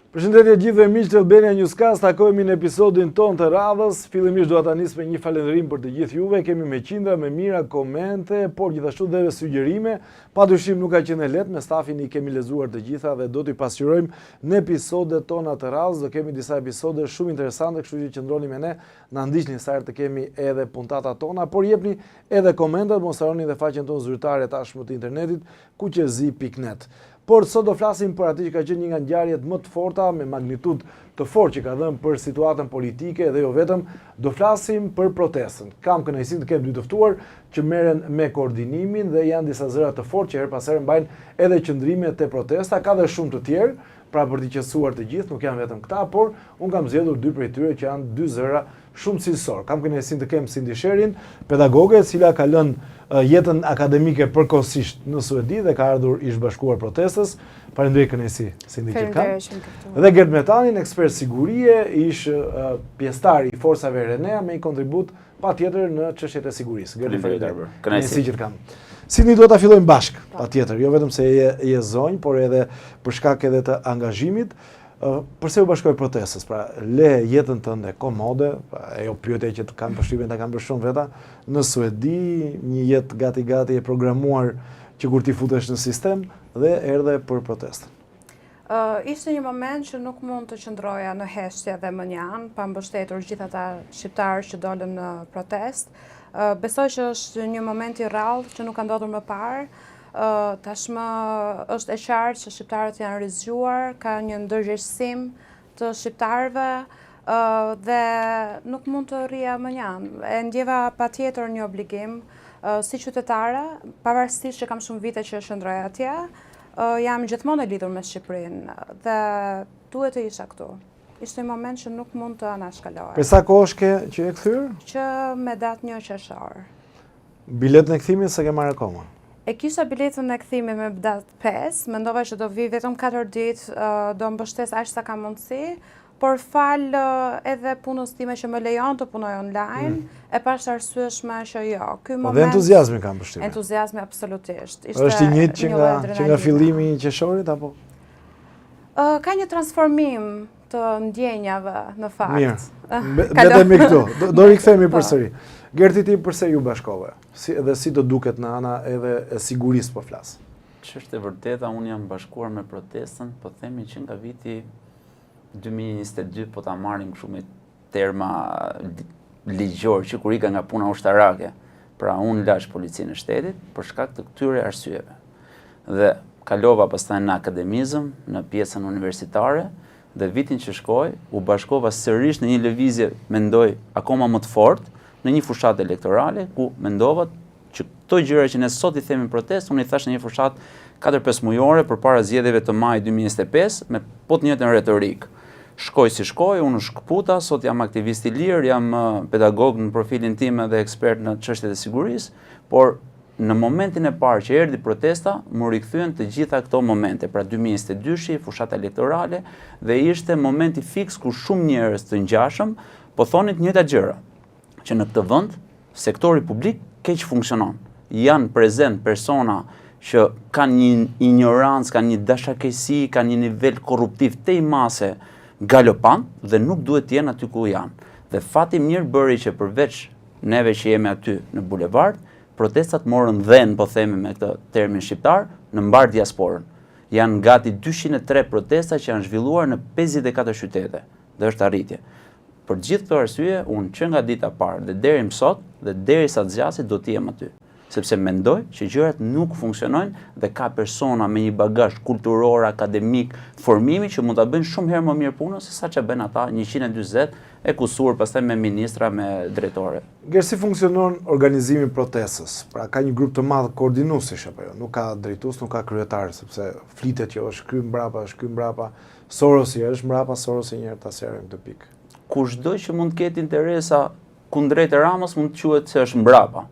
Përshëndetje gjithëve miq të Albania Newscast, takohemi në episodin ton të radhës. Fillimisht dua ta nis me një falënderim për të gjithë juve. Kemi me qindra me mira komente, por gjithashtu dhe sugjerime. Padyshim nuk ka qenë lehtë, me stafin i kemi lezuar të gjitha dhe do t'i pasqyrojmë në episodet tona të radhës. Do kemi disa episode shumë interesante, kështu që qëndroni me ne, na ndiqni sa herë të kemi edhe puntatat tona, por jepni edhe komentet, mos harroni dhe faqen tonë zyrtare tashmë të internetit, kuqezi.net. Por sot do flasim për atë që ka qenë një nga ngjarjet më të forta me magnitudë të fortë që ka dhënë për situatën politike dhe jo vetëm, do flasim për protestën. Kam kënaqësinë të kem dy të ftuar që merren me koordinimin dhe janë disa zëra të fortë që her pas here mbajnë edhe qëndrimet te protesta, ka dhe shumë të tjerë, pra për të qetësuar të gjithë, nuk janë vetëm këta, por un kam zgjedhur dy prej tyre që janë dy zëra shumë cilësor. Kam kënaqësinë të kem Cindy Sherin, pedagoge, e cila ka lënë jetën akademike përkohësisht në Suedi dhe ka ardhur ish bashkuar protestës. Faleminderit kënaqësi, Cindy që kam. Dhe Gert Metanin, ekspert sigurie, ish pjesëtar i forcave Renea me një kontribut patjetër në çështjet e sigurisë. Kënaqësi që të kam. Cindy, duhet ta fillojmë bashk, patjetër, jo vetëm se je zonjë, por edhe për shkak edhe të angazhimit. Përse u bashkoj protestës? Pra, le jetën tënde komode, ajo pyetje që të kam përshtypjen ta kam për shumë veta, në Suedi, një jetë gati e programuar që kur ti futesh në sistem dhe erdhe për protestën. Ishte një moment që nuk mund të qëndroja në heshtje dhe mënjan, pa mbështetur gjithë ata shqiptarë që dolën në protest. Besoj që është një moment i rrallë që nuk ka ndodhur më parë. Tashmë është e qartë që shqiptarët janë rrezgjuar, ka një ndërgjegjësim të shqiptarëve dhe nuk mund të rria mënjan. E ndjeva patjetër një obligim si qytetare, pavarësisht që kam shumë vite që shndroj atje, jam gjithmonë e lidhur me Shqipërinë dhe duhet të isha këtu. Ishte një moment që nuk mund të anashkalohet. Për sa kohë ke që e kthyer? Që me datë 1 qershor. Biletën e kthimit s'e ke marrë akoma? E kisha biletën e kthimit me datë 5, mendova që do vi vetëm 4 ditë, do mbështes aq sa ka mundësi, por fal edhe punës time që më lejon të punoj online, e pashtarësueshme që jo. Ky moment dhe entuziazmi kam përshtypjen. Entuziazmi absolutisht. Është i njëjtë që nga fillimi i qershorit apo? Ka një transformim të ndjenjave në fakt. Mirë. Vetëm këtu. Do rikthehemi përsëri. Gerti, ti përse ju bashkove? Dhe si do duket në ana edhe e sigurisë po flas? Ç'është e vërteta, unë jam bashkuar me protestën, po themi që nga viti 2022 po ta marrim kështu me terma ligjor që kur ika nga puna ushtarake. Pra unë lash policinë e shtetit për shkak të këtyre arsyeve. Dhe kalova pastaj në akademizëm, në pjesën universitare, dhe vitin që shkoj, u bashkova sërish në një lëvizje, mendoj, akoma më të fortë, në një fushat elektorale, ku mendova që këto gjëra që ne sot i themi protestë, unë i thash në një fushat 4-5 mujore përpara zgjedhjeve të maj 2025, me po të njëjtën retorik. Shkoj si shkoj, unë shkëputa, sot jam aktivist i lirë, jam pedagog në profilin tim dhe ekspert në çështjet e sigurisë, por në momentin e parë që erdhi protesta, më rikthyen të gjitha këto momente, pra 2022-shi, fushata elektorale, dhe ishte momenti fiks ku shumë njerëz të ngjashëm po thonin të njëjta gjëra, që në këtë vend sektori publik keq funksionon. Janë prezent persona që kanë një ignorancë, kanë një dashakeqësi, kanë një nivel korruptiv të i mase galopant dhe nuk duhet të jenë aty ku janë. Dhe fati mirë bëri që përveç neve që jemi aty në bulevard, protestat morën dhënë, po themi me këtë termin shqiptar, në mbar diasporën. Janë gati 203 protesta që janë zhvilluar në 54 qytete dhe është arritje. Për gjithë këto arsye, unë që nga dita parë dhe deri më sot dhe derisa të zgjasit do të jem aty, sepse mendoj që gjërat nuk funksionojnë dhe ka persona me një bagazh kulturor, akademik, formimi që mund ta bëjnë shumë herë më mirë punën se sa që bën ata 140 e kusur pastaj me ministra, me drejtore. Gjerë, si funksionon organizimi i protestës? Pra ka një grup të madh koordinuesish apo jo? Nuk ka drejtues, nuk ka kryetar, sepse flitet që është ky mbrapa, Sorosi është mbrapa, Sorosi një herë ta serrim këtë pikë. Kushdo që mund të ketë interesa kundrejt Ramës mund të quhet se është mbrapa.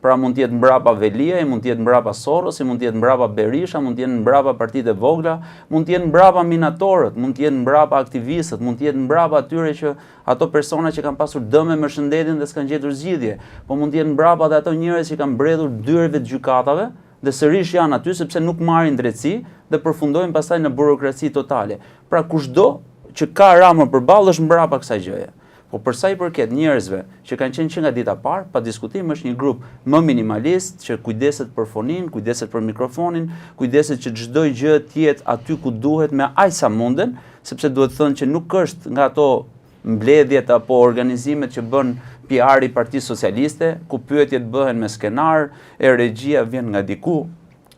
Pra mund të jetë mbrapa Velia, mund të jetë mbrapa Sorosi, mund të jetë mbrapa Berisha, mund të jetë mbrapa partitë e vogla, mund të jetë mbrapa minatorët, mund të jetë mbrapa aktivistët, mund të jetë mbrapa atyre që ato persona që kanë pasur dëme me shëndetin dhe s'kan gjetur zgjidhje, po mund të jetë mbrapa dhe ato njerëz që kanë mbredhur dyerve të gjykatave dhe sërish janë aty sepse nuk marrin drejtësi dhe përfundojnë pastaj në burokraci totale. Pra kushdo që ka Rama përballë është mbrapa kësaj gjëje. Po për sa i përket njerëzve që kanë qenë që nga dita parë, pa diskutim është një grup më minimalist që kujdeset për fonin, kujdeset për mikrofonin, kujdeset që çdo gjë të jetë aty ku duhet me aq sa munden, sepse duhet thënë që nuk është nga ato mbledhjet apo organizimet që bën PR-i Partisë Socialiste, ku pyetjet bëhen me skenar, regjia vjen nga diku,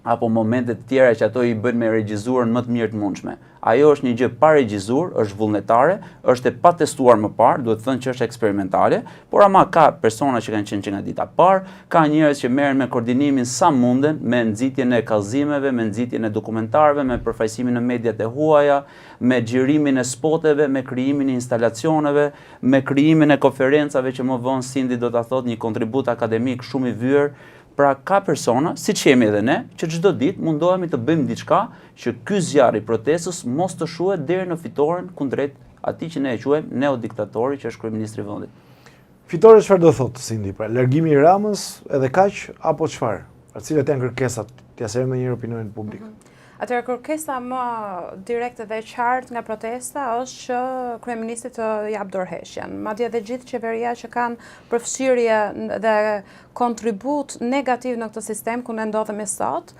apo momentet të tjera që ato i bën me regjizuar më të mirë të mundshme. Ajo është një gjë pa regjizur, është vullnetare, është e pa testuar më parë, duhet thënë që është eksperimentale, por ama ka persona që kanë qenë që nga dita parë, ka njerëz që merren me koordinimin sa munden, me nxitjen e kallëzimeve, me nxitjen e dokumentarëve, me përfaqësimin në mediat e huaja, me xhirimin e spoteve, me krijimin e instalacioneve, me krijimin e konferencave që më vonë Sindi do ta thotë një kontribut akademik shumë i vyer. Pra ka persona, siç jemi edhe ne, që çdo ditë mundohemi të bëjmë diçka që ky zjarr i protestës mos të shuhet deri në fitoren kundrejt atij që ne e quajmë neodiktatori që është kryeministri i vendit. Fitore çfarë do thotë Sindi? Pra largimi i Ramës edhe kaq apo çfarë? Cilat janë kërkesat? T'ia sjellim në një opinionin publik. Atëherë kërkesa më direkte dhe qartë nga protesta është që kryeministri të jap dorëheqjen. Madje edhe gjithë qeveria që kanë përfshirje dhe kontribut negativ në këtë sistem ku ne ndodhemi sot,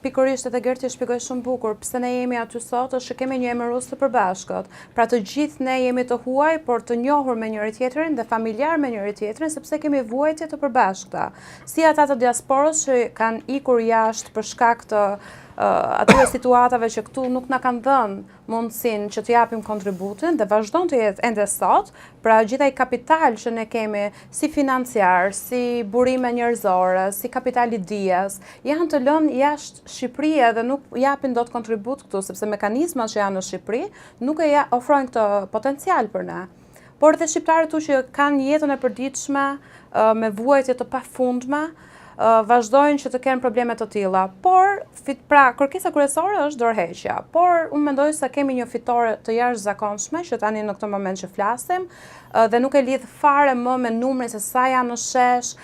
pikërisht edhe Gerti shpjegoi shumë bukur pse ne jemi aty sot është që kemi një emërues të përbashkët. Pra të gjithë ne jemi të huaj, por të njohur me njëri tjetrin dhe familjar me njëri tjetrin sepse kemi vuajtje të përbashkëta. Si ata të diasporës që kanë ikur jashtë për shkak të atyre situatave që këtu nuk na kanë dhënë mundësinë që të japim kontributin dhe vazhdon të jetë ende sot, pra gjithaj kapital që ne kemi si financiar, si burime njerëzore, si kapital i dijes, janë të lënë jashtë Shqipërisë dhe nuk japin dot kontribut këtu, sepse mekanizmat që janë në Shqipëri nuk e ofrojnë këtë potencial për ne. Por dhe shqiptarët tu që kanë jetën e përditshme me vuajtje të pafundme, vazhdojnë që të kenë probleme të tilla. Por, pra, kërkesa kryesore është dorëheqja. Por, unë mendoj se kemi një fitore të jashtëzakonshme që tani në këtë moment që flasim, dhe nuk e lidh fare më me numrin se sa janë në shesh,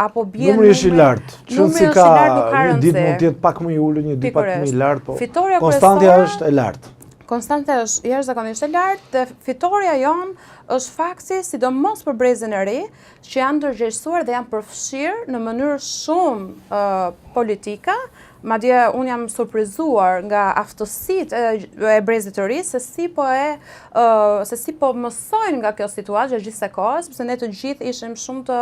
apo bie numri është i lartë. Numri është i lartë, nuk ka rëndësi. Një ditë mund të jetë pak më i ulur, një ditë pak më i lartë, po konstantja është e lartë. Konstante është jashtëzakonisht e lartë dhe fitoria jonë është fakti, sidomos për brezin e ri, që janë ndërgjegjësuar dhe janë përfshirë në mënyrë shumë politika. Madje unë jam surprizuar nga aftësitë e brezit të ri se si po mësojnë nga kjo situatë gjatë gjithë kohës, sepse ne të gjithë ishim shumë të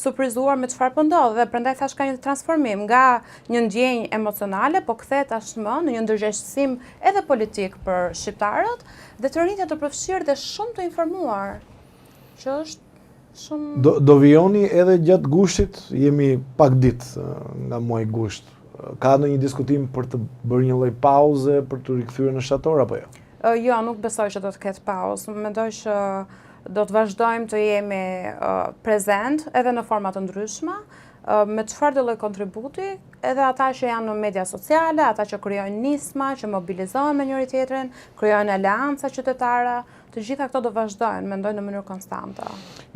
surprizuar me çfarë po ndodh dhe prandaj thash ka një transformim nga një ndjenjë emocionale, po kthehet tashmë në një ndërgjegjësim edhe politik për shqiptarët dhe të rinjtë të përfshirë dhe shumë të informuar, që është shumë... Do vijoni edhe gjatë gushtit, jemi pak ditë nga muaji gusht. Ka në një diskutim për të bërë një lloj pauze për të rikthyer në shtator apo jo? Jo, nuk besoj që do të ketë pauzë. Mendoj që do të vazhdojmë të jemi prezent edhe në forma të ndryshme, me çfarë do lloj kontributi, edhe ata që janë në media sociale, ata që krijojnë nisma, që mobilizohen me njëri tjetrin, krijojnë aleanca qytetare, të gjitha këto do vazhdojnë, mendoj në mënyrë konstante.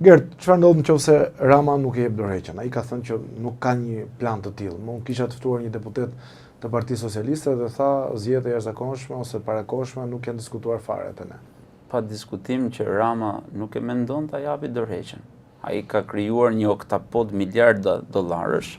Gert, çfarë ndodh nëse Rama nuk e jep dorëheqjen? Ai ka thënë që nuk ka një plan të tillë. Unë kisha të ftuar një deputet të Partisë Socialiste dhe tha zgjedhjet e jashtëzakonshme ose parakohshme nuk janë diskutuar fare te ne. Pa diskutim që Rama nuk e mendon ta japi dorëheqjen. Ai ka krijuar një oktapod miliard dollarësh.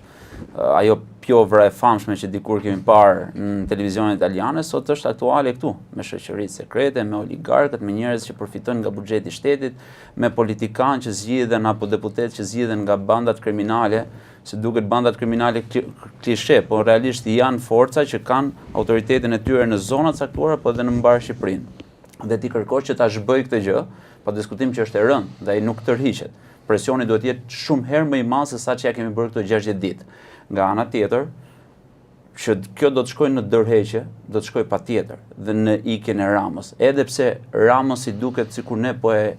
Ajo pjovra e famshme që dikur kemi parë në televizionin italiane, sot është aktuale këtu, me shoqëritë sekrete, me oligarkët, me njerëz që përfitojnë nga buxheti i shtetit, me politikanë që zgjidhen apo deputetë që zgjidhen nga bandat kriminale, se duket bandat kriminale klishe, por realisht janë forca që kanë autoritetin e tyre në zona të caktuara, po edhe në mbar Shqipërinë. Dhe ti kërkosh që ta zhbëj këtë gjë, pa diskutim që është e rëndë dhe ai nuk tërhiqet. Presioni duhet jetë shumë herë më i madh se sa që ja kemi bërë këto 60 ditë. Nga ana tjetër, që kjo do të shkojë në dorëheqje, do të shkojë patjetër dhe në ikjen e Ramës. Edhe pse Ramës i duket sikur ne po e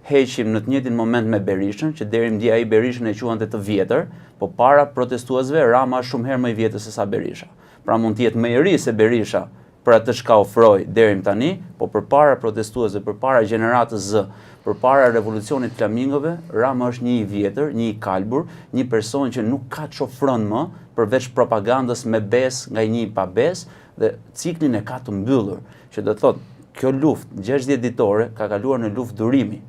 heqim në të njëjtin moment me Berishën, që deri mdi ai Berishën e quante të vjetër, po para protestuesve Rama është shumë herë më i vjetër se sa Berisha. Pra mund të jetë më i ri se Berisha për atë çka ofroi deri tani, po përpara protestuesve, përpara gjeneratës Z, përpara revolucionit flamingove, Rama është një i vjetër, një i kalbur, një person që nuk ka çofron më përveç propagandës me besë nga një i pa besë, dhe ciklin e ka të mbyllur, që do thotë kjo luftë 60 ditore ka kaluar në luftë durimi.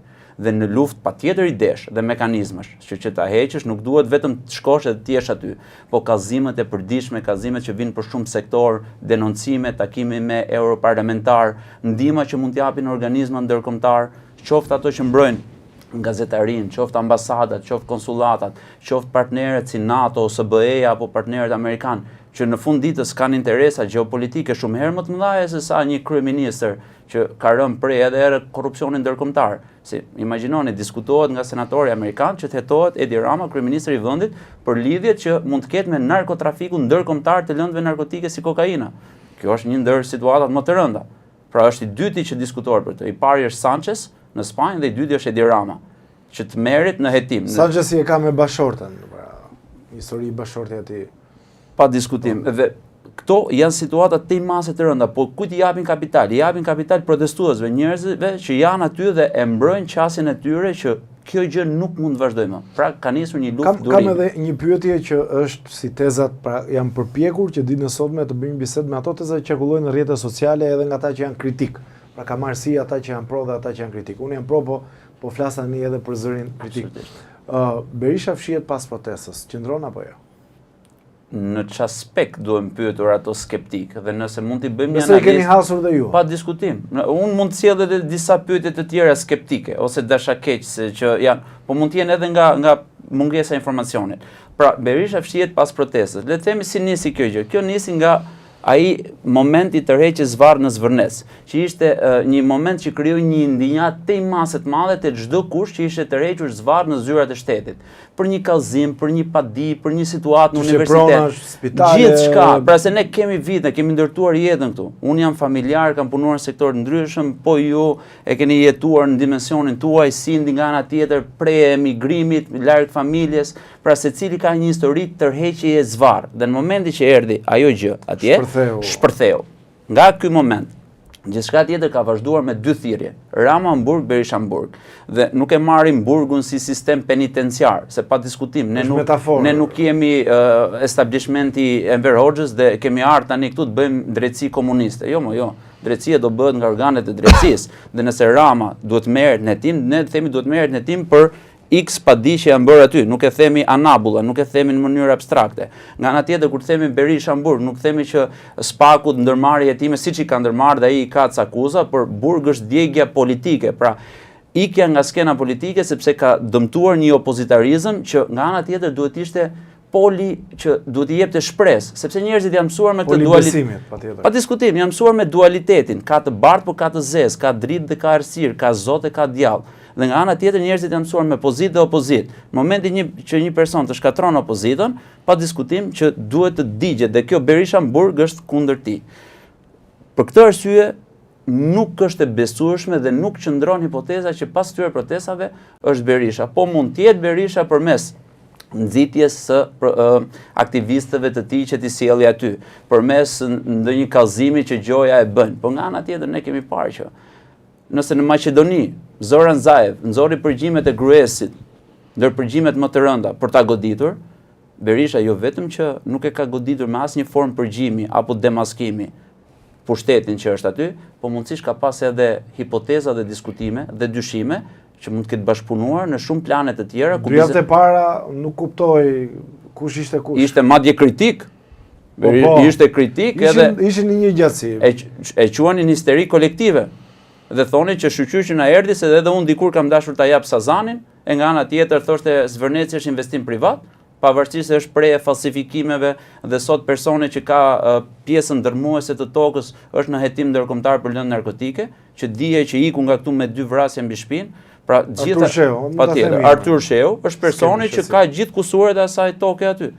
Dhe në luftë patjetër idesh dhe mekanizmash, që ta heqësh nuk duhet vetëm të shkosh dhe të jesh aty, po kallëzimet e përditshme, kallëzimet që vinë për shumë sektor, denoncime, takime me europarlamentar, ndihma që mund t'japin organizma ndërkombëtar, qoftë ato që mbrojnë gazetarin, qoftë ambasadat, qoftë konsulatat, qoftë partnerët si NATO ose BE-ja apo partnerët amerikan, që në fund ditës kanë interesa gjeopolitike shumë herë më të mëdha se sa një kryeministër që ka rënë prej edhe erë korrupsionin ndërkombëtar. Si imagjinoni, diskutohet nga senatori amerikan që të hetohet Edi Rama, kryeministri i vendit, për lidhjet që mund të ketë me narkotrafikun ndërkombëtar të lëndëve narkotike si kokaina. Kjo është një ndër situatat më të rënda. Pra është i dyti që diskutohet për të. I pari është Sanchez në Spanjë dhe i dyti është Edi Rama, që të merrit në hetim. Sanchez e ka me bashortën, histori bashortja e tij. Pa diskutim. Dhe këto janë situata të mase të rënda, po kujt i japin kapital? I japin kapital protestuesve, njerëzve që janë aty dhe e mbrojnë qasjen e tyre që kjo gjë nuk mund të vazhdojë më. Pra ka nisur një luftë durimi. Kam edhe një pyetje që është si tezat, pra jam përpjekur që ditën e sotme të bëjmë bisedë me ato teza që qarkullojnë në rrjetet sociale edhe nga ata që janë kritik. Pra ka marrë si ata që janë pro dhe ata që janë kritik. Unë jam pro, po flas tani edhe për zërin kritik. Berisha fshihet pas protestës, qëndron apo jo? Në ç'aspekt duhem pyetur ato skeptik dhe nëse mund t'i bëjmë një analizë. Nëse keni hasur dhe ju. Pa diskutim. Unë mund të sjell edhe disa pyetje të tjera skeptike ose dashakeqëse që janë, po mund të jenë edhe nga mungesa e informacionit. Pra, Berisha fshihet pas protestës. Le të themi si nisi kjo gjë. Kjo nisi nga ai momenti i tërheqjes Zvarr në Zvërnes, që ishte një moment që krijoi një ndinjat të mase të madhe te çdo kush që ishte tërhequr Zvarr në zyrat e shtetit. Për një kallëzim, për një padi, për një situatë në universitet. Gjithçka, pra se ne kemi vite, kemi ndërtuar jetën këtu. Unë jam familjar, kam punuar në sektor të ndryshëm, po ju e keni jetuar në dimensionin tuaj, si nga ana tjetër, prej emigrimit, larg familjes, pra secili ka një histori tërheqjeje Zvarr. Dhe në momentin që erdhi ajo gjë atje, shpërtheu. Nga ky moment, gjithçka tjetër ka vazhduar me dy thirrje, Rama në burg, Berisha në burg. Dhe nuk e marrim burgun si sistem penitenciar, se pa diskutim, ne nuk jemi establishmenti Enver Hoxhës dhe kemi ardhur tani këtu të bëjmë drejtësi komuniste. Jo. Drejtësia do bëhet nga organet e drejtësisë. Dhe nëse Rama duhet merret në hetim, ne themi duhet merret në hetim për X padi që janë bërë aty, nuk e themi anabulla, nuk e themi në mënyrë abstrakte. Nga ana tjetër kur themi Berisha në burg, nuk themi që Spaku të ndërmarrë jetime siç i ka ndërmarrë dhe ai i ka akuza, por burg është djegja politike. Pra, ikja nga skena politike sepse ka dëmtuar një opozitarizëm që nga ana tjetër duhet ishte poli që duhet i jepte shpresë, sepse njerëzit janë mësuar me këtë dualitet. Pa diskutim, janë mësuar me dualitetin, ka të bardhë por ka të zezë, ka dritë dhe ka errësirë, ka zot e ka djallë. Dhe nga ana tjetër njerëzit janë mësuar me pozitë dhe opozitë. Në momentin që një person të shkatron opozitën, pa diskutim që duhet të digjet dhe kjo Berisha në burg është kundër tij. Për këtë arsye nuk është e besueshme dhe nuk qëndron hipoteza që pas këtyre protestave është Berisha. Po mund të jetë Berisha përmes nxitjes së aktivistëve të tij që t'i sjellë aty, përmes ndonjë kallëzimi që gjoja e bën. Po nga ana tjetër ne kemi parë që nëse në Maqedoni Zoran Zaev nxorri përgjimet e gryesit, ndër përgjimet më të rënda për ta goditur, Berisha jo vetëm që nuk e ka goditur me asnjë formë përgjimi apo demaskimi pushtetin që është aty, po mundësisht ka pas edhe hipoteza dhe diskutime dhe dyshime që mund të ketë bashkëpunuar në shumë plane të tjera. Dy javë para nuk kuptoi kush ishte kush. Ishte madje kritik. Ishte kritik edhe ishin në një gjatësi. E quanin histeri kolektive. Dhe thoni që shqyqyqi na erdhi se edhe unë dikur kam dashur ta jap Sazanin, e nga ana tjetër thoshte Zvërneci është investim privat, pavarësisht se është prej falsifikimeve dhe sot personi që ka pjesën ndërmuese të tokës është në hetim ndërkombëtar për lëndë narkotike, që dije që iku nga këtu me 2 vrasje mbi shpinë. Pra gjithë patjetër, Artur Sheu është personi që ka gjithë kusuret e asaj toke aty.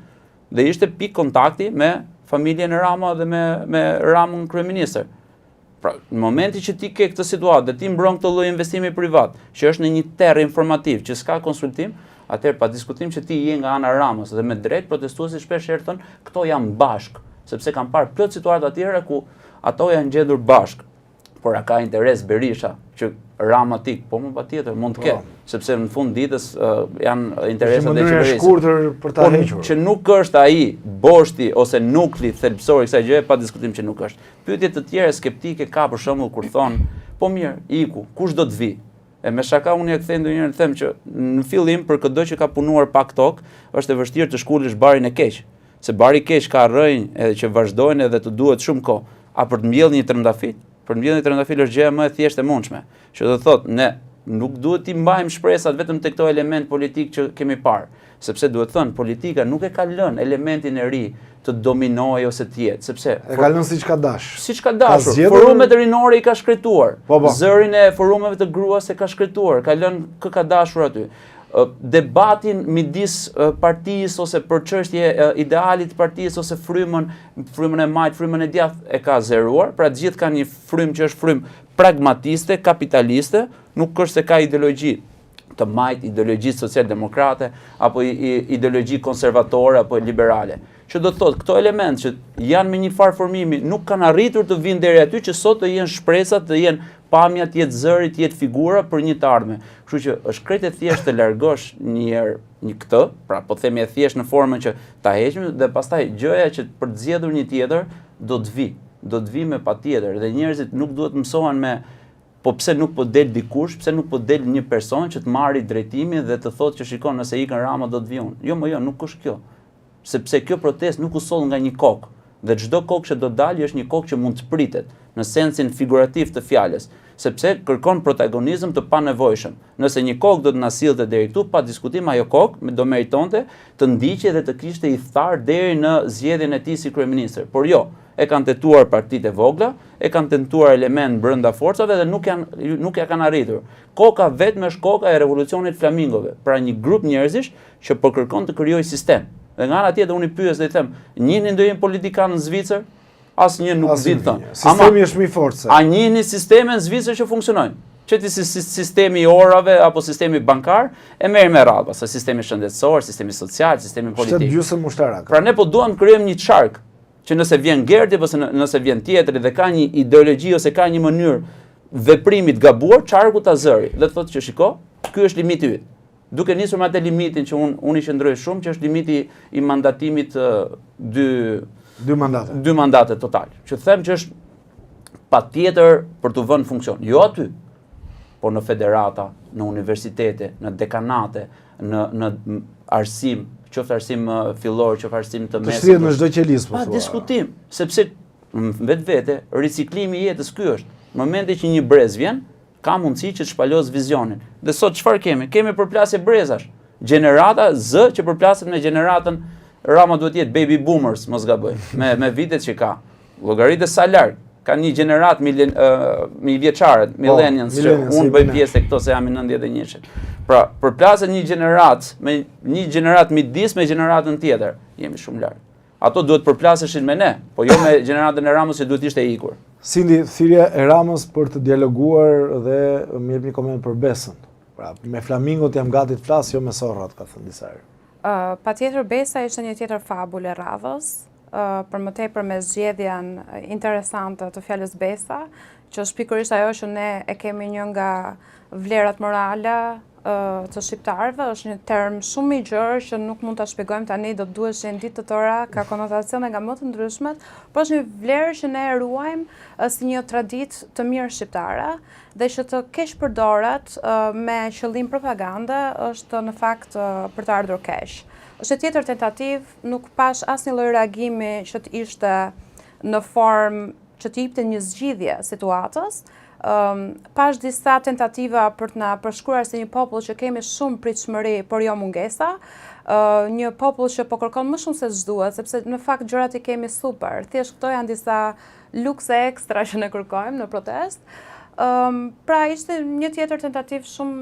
Dhe ishte pikë kontakti me familjen e Rama dhe me Ramën kryeministër. Pra, në momenti që ti ke këtë situatë dhe ti mbron këtë lloj investimi privat, që është në një terr informativ, që s'ka konsultim, atëherë pa diskutim që ti je nga ana e Ramës dhe me drejt protestuesit shpesh herë thon, këto janë bashk, sepse kanë parë plot situata të tjera ku ato janë gjetur bashk. por a ka interes Berisha që Rama tik, po më patjetër mund të ketë, sepse në fund ditës janë interesat e qeverisë. Shkurtër për ta hequr. Që nuk është ai boshti ose nukli thelbësor i kësaj gjëje, pa diskutim që nuk është. Pyetje të tjera skeptike ka për shembull kur thon, po mirë, iku, kush do të vi? E me shaka unë e kthej ndonjëherë them që në fillim për çdo që ka punuar pak tok, është e vështirë të shkulësh barin e keq. Se bari i keq ka rrënjë edhe që vazhdojnë edhe të duhet shumë kohë. A për të mbjellë një trëndafil? Për të mbjellë një trëndafil është gjëja më e thjeshtë e mundshme. Që do thotë, ne nuk duhet t'i mbajmë shpresat vetëm tek këto element politik që kemi parë, sepse duhet thënë politika nuk e ka lënë elementin e ri të dominojë ose të jetë, sepse e ka lënë siç ka dash. Siç ka dashur. Forumet rinore i ka shkretuar. Zërin e forumeve të gruas e ka shkretuar, ka lënë kë ka dashur aty. Debatin midis partisë ose për çështje idealit të partisë ose frymën e majt, frymën e djathtë e ka zeruar, pra gjithë kanë një frymë që është frymë pragmatiste, kapitaliste, nuk është se ka ideologji të majt, ideologji socialdemokrate apo ideologji konservatore apo liberale. Që do të thotë, këto element që janë me një farë formimi nuk kanë arritur të vinë deri aty që sot të jenë shpresat, të jenë pamja, të jetë zëri, të jetë figura për një të ardhme. Kështu që është krejt e thjesht të largosh një këtë, pra po themi e thjesht në formën që ta heqim dhe pastaj gjëja që për të zgjedhur një tjetër do të vi me patjetër dhe njerëzit nuk duhet mësohen me po pse nuk po del dikush, pse nuk po del një person që të marrë drejtimin dhe të thotë që shikon nëse ikën Rama do të vi unë. Jo, nuk është kjo. Sepse kjo protest nuk u soll nga një kokë dhe çdo kokë që do dalë është një kokë që mund të pritet në sensin figurativ të fjalës, sepse kërkon protagonizëm të panevojshëm. Nëse një kokë do të na sillte deri këtu, pa diskutim ajo kokë do meritonte të ndiqej dhe të kishte i tharë deri në zgjedhjen e tij si kryeminist. Por jo, e kanë tentuar partitë e vogla, e kanë tentuar element brenda forcave dhe nuk ja kanë arritur. Koka vetëm është koka e revolucionit flamingove, pra një grup njerëzish që po kërkon të krijojë sistem. Dhe nga ana tjetër unë i pyes dhe i them, njihni ndonjë politikan në Zvicër? Asnjë nuk di të thënë. Sistemi është më i fortë. A njihni sisteme në Zvicër që funksionojnë? Qëti sistemi i orave apo sistemi bankar e merr me radhë, pastaj sistemi shëndetësor, sistemi social, sistemi politik. Shtet gjysmë ushtarake. Pra ne po duam të krijojmë një çark që nëse vjen Gerti ose nëse vjen tjetri dhe ka një ideologji ose ka një mënyrë veprimi të gabuar, çarku ta zëri. Dhe thotë që shiko, ky është limiti yt. Duke nisur me atë limitin që unë i qëndroj shumë, që është limiti i mandatimit dy mandate total. Që them që është patjetër për të vënë funksion. Jo aty, por në federata, në universitete, në dekanate, në arsim, qoftë arsim fillor, qoftë arsim të mesëm. Të shtrihet në çdo qelis po thua. Pa diskutim, sepse vetvete riciklimi i jetës ky është. Në momentin që një brez vjen, ka mundësi që të shpalos vizionin. Dhe sot çfarë kemi? Kemi përplasje brezash. Gjenerata Z që përplaset me gjeneratën Rama duhet jetë baby boomers, mos gaboj, me vitet që ka. Llogaritë sa larg. Ka një gjenerat vjeçare, millennials, që unë bëj pjesë e këto se jam i 91. Pra, përplaset një gjenerat midis me gjeneratën tjetër. Jemi shumë larg. Ato duhet përplaseshin me ne, po jo me gjeneratën e Ramës që duhet ishte ikur. Sindi, thirrja e Ramës për të dialoguar dhe më jep një koment për Besën. Pra, me flamingot jam gati të flas, jo me zorrat, ka thënë disa herë. Patjetër Besa ishte një tjetër fabulë e radhës, për më tepër me zgjedhjen interesante të fjalës Besa, që është pikërisht ajo që ne e kemi një nga vlerat morale të shqiptarëve, është një term shumë i gjerë që nuk mund ta shpjegojmë tani, do të duhesh një ditë të tëra, ka konotacione nga më të ndryshmet, por është një vlerë që ne e ruajmë si një traditë të mirë shqiptare dhe që të keq përdoret me qëllim propagande është në fakt për të ardhur keq. Është tjetër tentativë, nuk pash asnjë lloj reagimi që të ishte në formë që të jepte një zgjidhje situatës. Pash disa tentativa për të na përshkruar si një popull që kemi shumë pritshmëri, por jo mungesa, një popull që po kërkon më shumë se ç'duhet, sepse në fakt gjërat i kemi super. Thjesht këto janë disa lukse ekstra që ne kërkojmë në protest. Pra ishte një tjetër tentativë shumë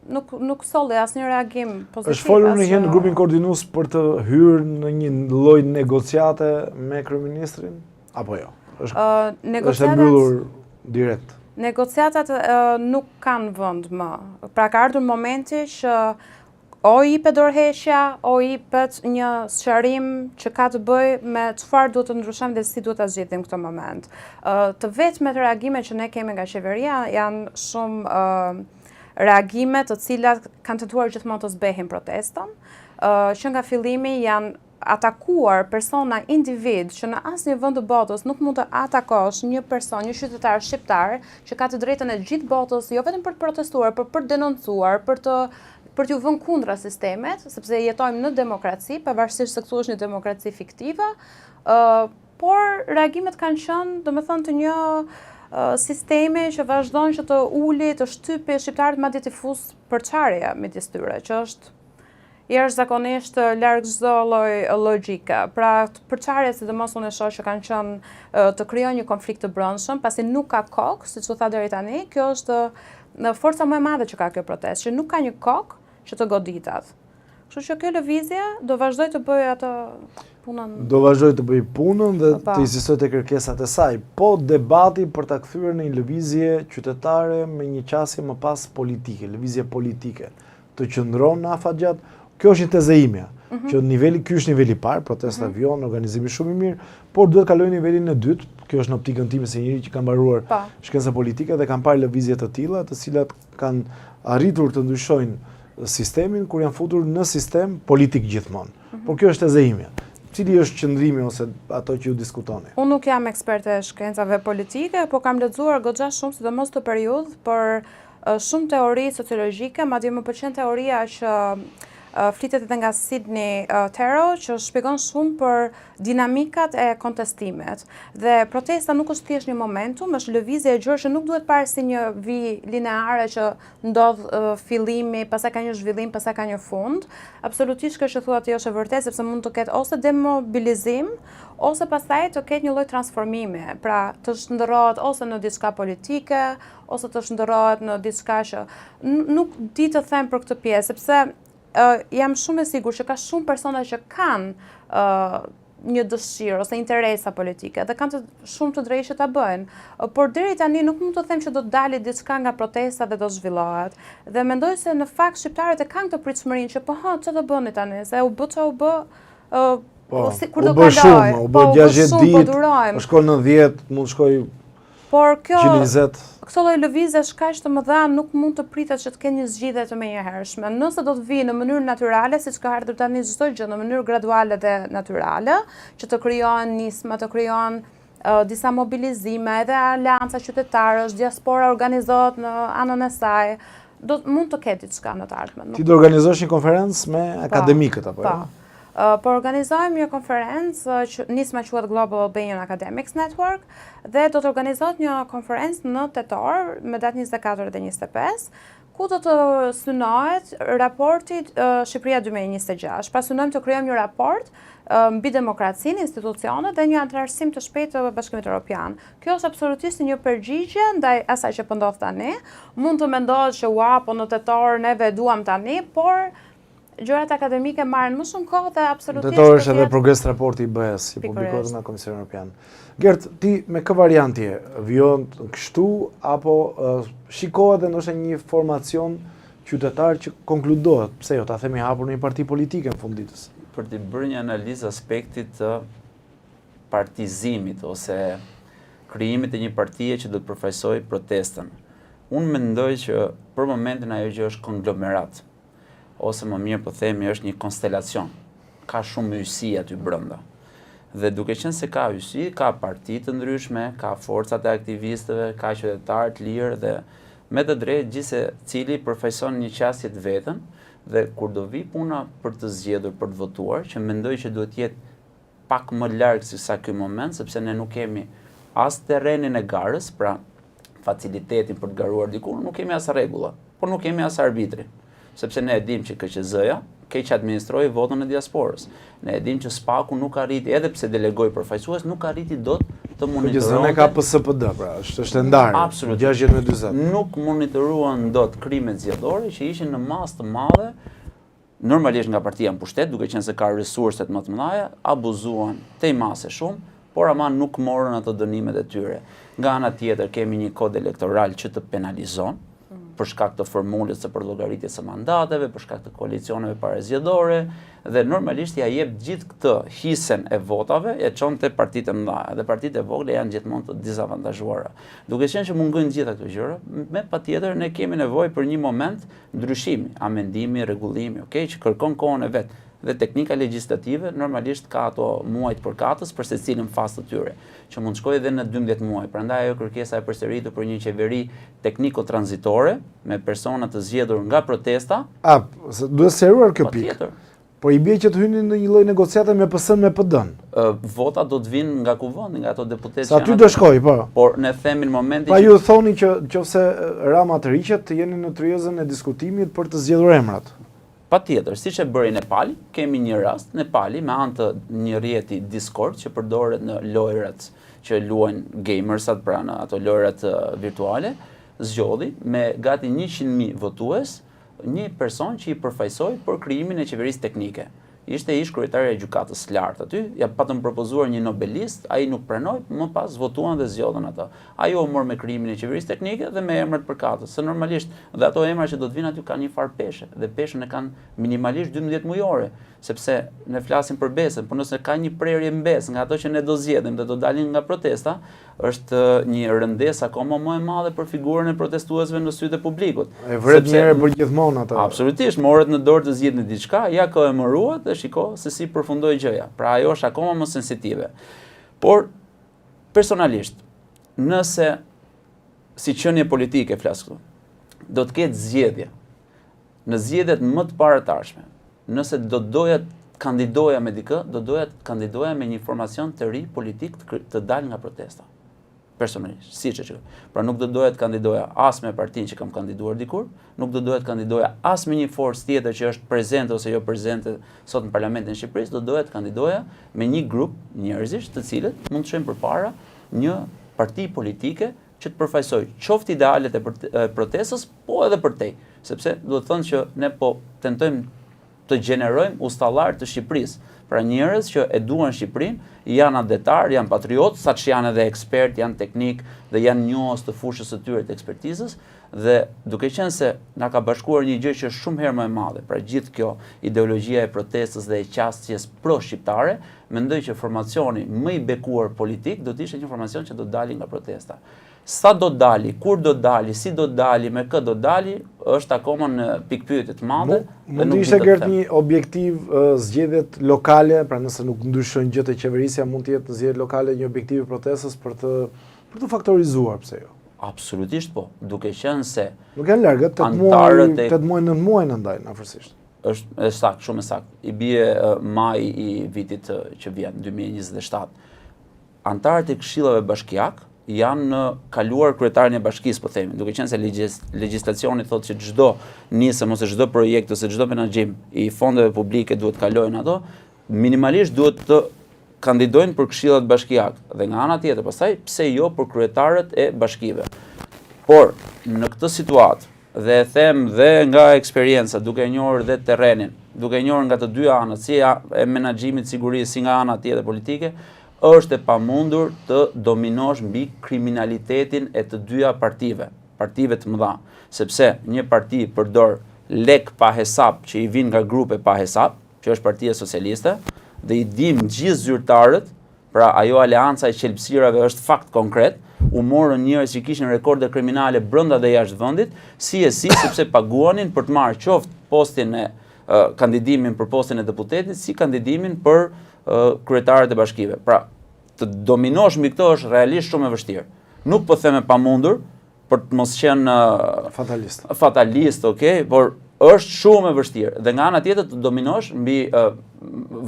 nuk solli asnjë reagim pozitiv. Është folur në grupin koordinues për të hyrë në një lloj negociate me kryeministrin apo jo? Është mbyllur direkt. Negociatat nuk kanë vend më. Pra ka ardhur momenti që o jepet dorëheqja, o jepet një sqarim që ka të bëjë me çfarë duhet të ndryshojmë dhe si duhet ta zgjidhim këtë moment. Të vetmet reagime që ne kemi nga qeveria janë shumë reagime të cilat kanë tentuar gjithmonë të zbehin protestën, që nga fillimi janë atakuar persona, individ, që në asnjë vend të botës nuk mund të atakosh një person, një qytetar shqiptar që ka të drejtën e gjithë botës, jo vetëm për të protestuar, por për të denoncuar, për t'u vënë kundra sistemet, sepse jetojmë në demokraci, pavarësisht se këtu është një demokraci fiktive, por reagimet kanë qenë, domethënë, të një sistemi që vazhdon që të uli, të shtypi shqiptarët madje të fusë përçarje midis tyre, që është jashtëzakonisht larg çdo lloj logjike. Pra, përçarjet, sidomos unë e shoh që kanë qenë të krijojnë një konflikt të brendshëm, pasi nuk ka kokë, siç u tha deri tani, kjo është në forca më e madhe që ka kjo protestë, që nuk ka një kokë që të goditat. Kështu që kjo lëvizje do vazhdoj të bëjë atë punën. Do vazhdoj të bëj punën dhe të insistoj te kërkesat e saj. Po debati për ta kthyer në një lëvizje qytetare me një qasje më pas politike, lëvizje politike, të qëndron në afatgjat. Kjo është një tezë ime, që ky është niveli i parë, protesta vjon, organizimi shumë i mirë, por duhet kaloj nivelin e dytë. Kjo është në optikën time se njëri që ka mbaruar shkenca politike dhe kanë parë lëvizje të tilla, të cilat kanë arritur të ndryshojnë sistemin kur janë futur në sistem politik gjithmonë. Por kjo është teza ime. Cili është qëndrimi ose ato që ju diskutoni? Unë nuk jam eksperte e shkencave politike, po kam lexuar goxha shumë, sidomos të periudhë, për shumë teori sociologjike, madje më pëlqen teoria që flitet edhe nga Sidney Terrell, që shpjegon shumë për dinamikat e kontestimit. Dhe protesta nuk është thjesht një momentum, është lëvizje e gjerë që nuk duhet parë si një vijë lineare që ndodh fillimi, pastaj ka një zhvillim, pastaj ka një fund. Absolutisht kjo që thuat është e vërtetë, sepse mund të ketë ose demobilizim, ose pastaj të ketë një lloj transformimi. Pra, të shndërrohet ose në diçka politike, ose të shndërrohet në diçka që nuk di të them për këtë pjesë, sepse jam shumë e sigurt që ka shumë persona që kanë një dëshirë ose interesa politike dhe kanë shumë të drejtë që ta bëjnë. Por deri tani nuk mund të them që do të dalë diçka nga protesta dhe do zhvillohet. Dhe mendoj se në fakt shqiptarët e kanë këtë pritshmërinë që ç'do të bëni tani, se u bë ç'u bë kur do kaloj. U bë 60 ditë, u shkon 90, mund shkoj. Por kjo 120. Këto lloj lëvizje kaq të mëdha nuk mund të pritet që të kenë një zgjidhje të menjëhershme. Nëse do të vijë në mënyrë natyrale, siç ka ardhur tani çdo gjë në mënyrë graduale dhe natyrale, që të krijohen nisma, të krijohen disa mobilizime, edhe aleanca qytetarësh, diaspora organizohet në anën e saj, mund të ketë diçka në të ardhmen. Ti do organizosh një konferencë me akademikët apo jo? Po organizojmë një konferencë, nisma quhet Global Albanian Academics Network, dhe do të organizohet një konferencë në tetor me datë 24 dhe 25, ku do të synohet raporti Shqipëria 2026. Pra synojmë të krijojmë një raport mbi demokracinë, institucionet dhe një antarësim të shpejtë të Bashkimit Evropian. Kjo është absolutisht një përgjigje ndaj asaj që po ndodh tani. Mund të mendohet që po në tetor neve duam tani, por gjërat akademike marrin më shumë kohë dhe absolutisht. Tetor është edhe progres raporti i BE-s që publikohet nga Komisioni Evropian. Gert, ti me kë varianti vijon kështu apo shikohet ndoshta një formacion qytetar që konkludohet, pse jo, ta themi hapur në një parti politike në fund ditës? Për të bërë një analizë aspektit të partizimit ose krijimit të një partie që do të përfaqësojë protestën. Unë mendoj që për momentin ajo që është konglomerat, ose më mirë po themi është një konstelacion. Ka shumë ysi aty brenda. Dhe duke qenë se ka ysi, ka parti të ndryshme, ka forcat e aktivistëve, ka qytetarë të lirë dhe me të drejtë gjithse cili përfaqëson një qasje të vetën dhe kur do vi puna për të zgjedhur, për të votuar, që mendoj që duhet jetë pak më larg se sa ky moment, sepse ne nuk kemi as terrenin e garës, pra facilitetin për të garuar diku, nuk kemi as rregulla, por nuk kemi as arbitri. Sepse ne e dim që KQZ-ja keq administroi votën e diasporës. Ne e dim që SPAK-u nuk arriti, edhe pse delegoi përfaqësues, nuk arriti dot të monitoronte. KQZ-ja ka PSPD, pra, është ndarë. Absolutisht. 60-40. Nuk monitoruan dot krimet zgjedhore që ishin në masë të madhe, normalisht nga partia në pushtet, duke qenë se ka resurset më të mëdha, abuzuan tej mase shumë, por ama nuk morën ato dënimet e tyre. Nga ana tjetër kemi një kod elektoral që të penalizon, për shkak të formulës së përllogëritjes së mandateve, për shkak të koalicioneve parezgjedhore, dhe normalisht ja jep gjithë këtë hisen e votave e çon te partitë e mëdha, dhe partitë e vogla janë gjithmonë të dizavantazhuara. Duke qenë që mungojnë gjitha këto gjëra, me patjetër ne kemi nevojë për një moment ndryshimi, amendimi, rregullimi, okay, që kërkon kohën e vet. Dhe teknika legjislative normalisht ka ato muajt përkatës për secilin fazë të tyre, që mund shkojë edhe në 12 muaj. Prandaj ajo kërkesa e përsëritur për një qeveri tekniko-tranzitore me persona të zgjedhur nga protesta. Duhet sqaruar kjo pikë. Patjetër. Po i bie që të hynin në një lloj negociate me PS-n me PD-n. Vota do të vinë nga kuvendi, nga ato deputetë. Sa aty do shkoj, po. Por ne themi në momentin Pa ju thoni që nëse Rama të riqet, të jeni në tryezën e diskutimit për të zgjedhur emrat. Patjetër, siç e bëri Nepali, kemi një rast, Nepali me anë të një rrjeti Discord që përdoret në lojrat që luajnë gamersat, pra në ato lojrat virtuale, zgjodhi me gati 100.000 votues një person që i përfaqësoi për krijimin e qeverisë teknike. Ishte ish kryetari i gjykatës lartë aty, ja patëm propozuar një nobelist, ai nuk pranoi, më pas votuan dhe zgjodhen ata. Ajo u mor me krijimin e qeverisë teknike dhe me emrat përkatës. Se normalisht dhe ato emra që do të vinë aty kanë një farë peshe, dhe peshën e kanë minimalisht 12 mujore, sepse ne flasim për besën, por nëse ka një prerje mbes nga ato që ne do zgjedhim dhe do dalin nga protesta, është një rëndesë akoma më e madhe për figurën e protestuesve në sytë e publikut. E vret një herë për gjithmonë ata. Absolutisht, morët në dorë të zgjidhni diçka, ja kohë e mëruat dhe shiko se si përfundoi gjëja. Pra ajo është akoma më sensitive. Por personalisht, nëse si qenie politike flas këtu, do të ketë zgjedhje. Në zgjedhjet më të paraardhshme, nëse do doja kandidoja me dikë, do doja të kandidoja me një formacion të ri politik të dalë nga protesta. Personalisht, siç e shikoj. Pra nuk do doja të kandidoja as me partinë që kam kandiduar dikur, nuk do doja të kandidoja as me një forcë tjetër që është prezente ose jo prezente sot në Parlamentin e Shqipërisë, do doja të kandidoja me një grup njerëzish të cilët mund të shojnë përpara një parti politike që të përfaqësojë qoftë idealet e protestës, po edhe përtej, sepse do të thonë që ne po tentojmë të gjenerojmë ustallar të Shqipërisë. Pra njerëz që e duan Shqipërinë, janë adetar, janë patriot, saqë janë edhe ekspert, janë teknik dhe janë njohës të fushës së tyre të ekspertizës, dhe duke qenë se na ka bashkuar një gjë që është shumë herë më e madhe, pra gjithë kjo ideologjia e protestës dhe e qasjes pro-shqiptare, mendoj që formacioni më i bekuar politik do të ishte një formacion që do dali nga protesta. Sa do dali, kur do dali, si do dali, me kë do dali, është akoma në pikpyetje të madhe. Mund të ishte Gert një objektiv zgjedhjet lokale, pra nëse nuk ndryshojnë gjë të qeverisja, mund të jetë zgjedhjet lokale një objektiv i protestës për të faktorizuar, pse jo? Absolutisht po, duke qenë se nuk janë largë, 8 muaj, 9 muaj në ndajnë afërsisht. Është sakt, shumë sakt. I bie maj i vitit që vjen, 2027. Antarët e këshillave bashkiak janë kaluar kryetarin e bashkisë, po themi, duke qenë se legjislacioni thotë që çdo nisëm ose çdo projekt ose çdo menaxhim i fondeve publike duhet kalojnë ato, minimalisht duhet të kandidojnë për këshillat bashkiak. Dhe nga ana tjetër, pastaj pse jo për kryetarët e bashkive. Por në këtë situatë, dhe e them dhe nga eksperjenca, duke njohur dhe terrenin, duke njohur nga të dy anët, si e menaxhimit sigurisë, si nga ana tjetër politike, është e pamundur të dominosh mbi kriminalitetin e të dyja partive të mëdha, sepse një parti përdor lek pa hesap që i vijnë nga grupe pa hesap, që është Partia Socialiste, dhe i dim gjithë zyrtarët, pra ajo aleanca e qelbësirave është fakt konkret, u morën njerëz që kishin rekorde kriminale brenda dhe jashtë vendit, si sepse paguanin për të marrë qoftë postin e kandidimin për postin e deputetit, si kandidimin për kryetarët e bashkive. Pra, të dominosh mbi këto është realisht shumë e vështirë. Nuk po them e pamundur për të mos qenë fatalist, okay, por është shumë e vështirë. Dhe nga ana tjetër të dominosh mbi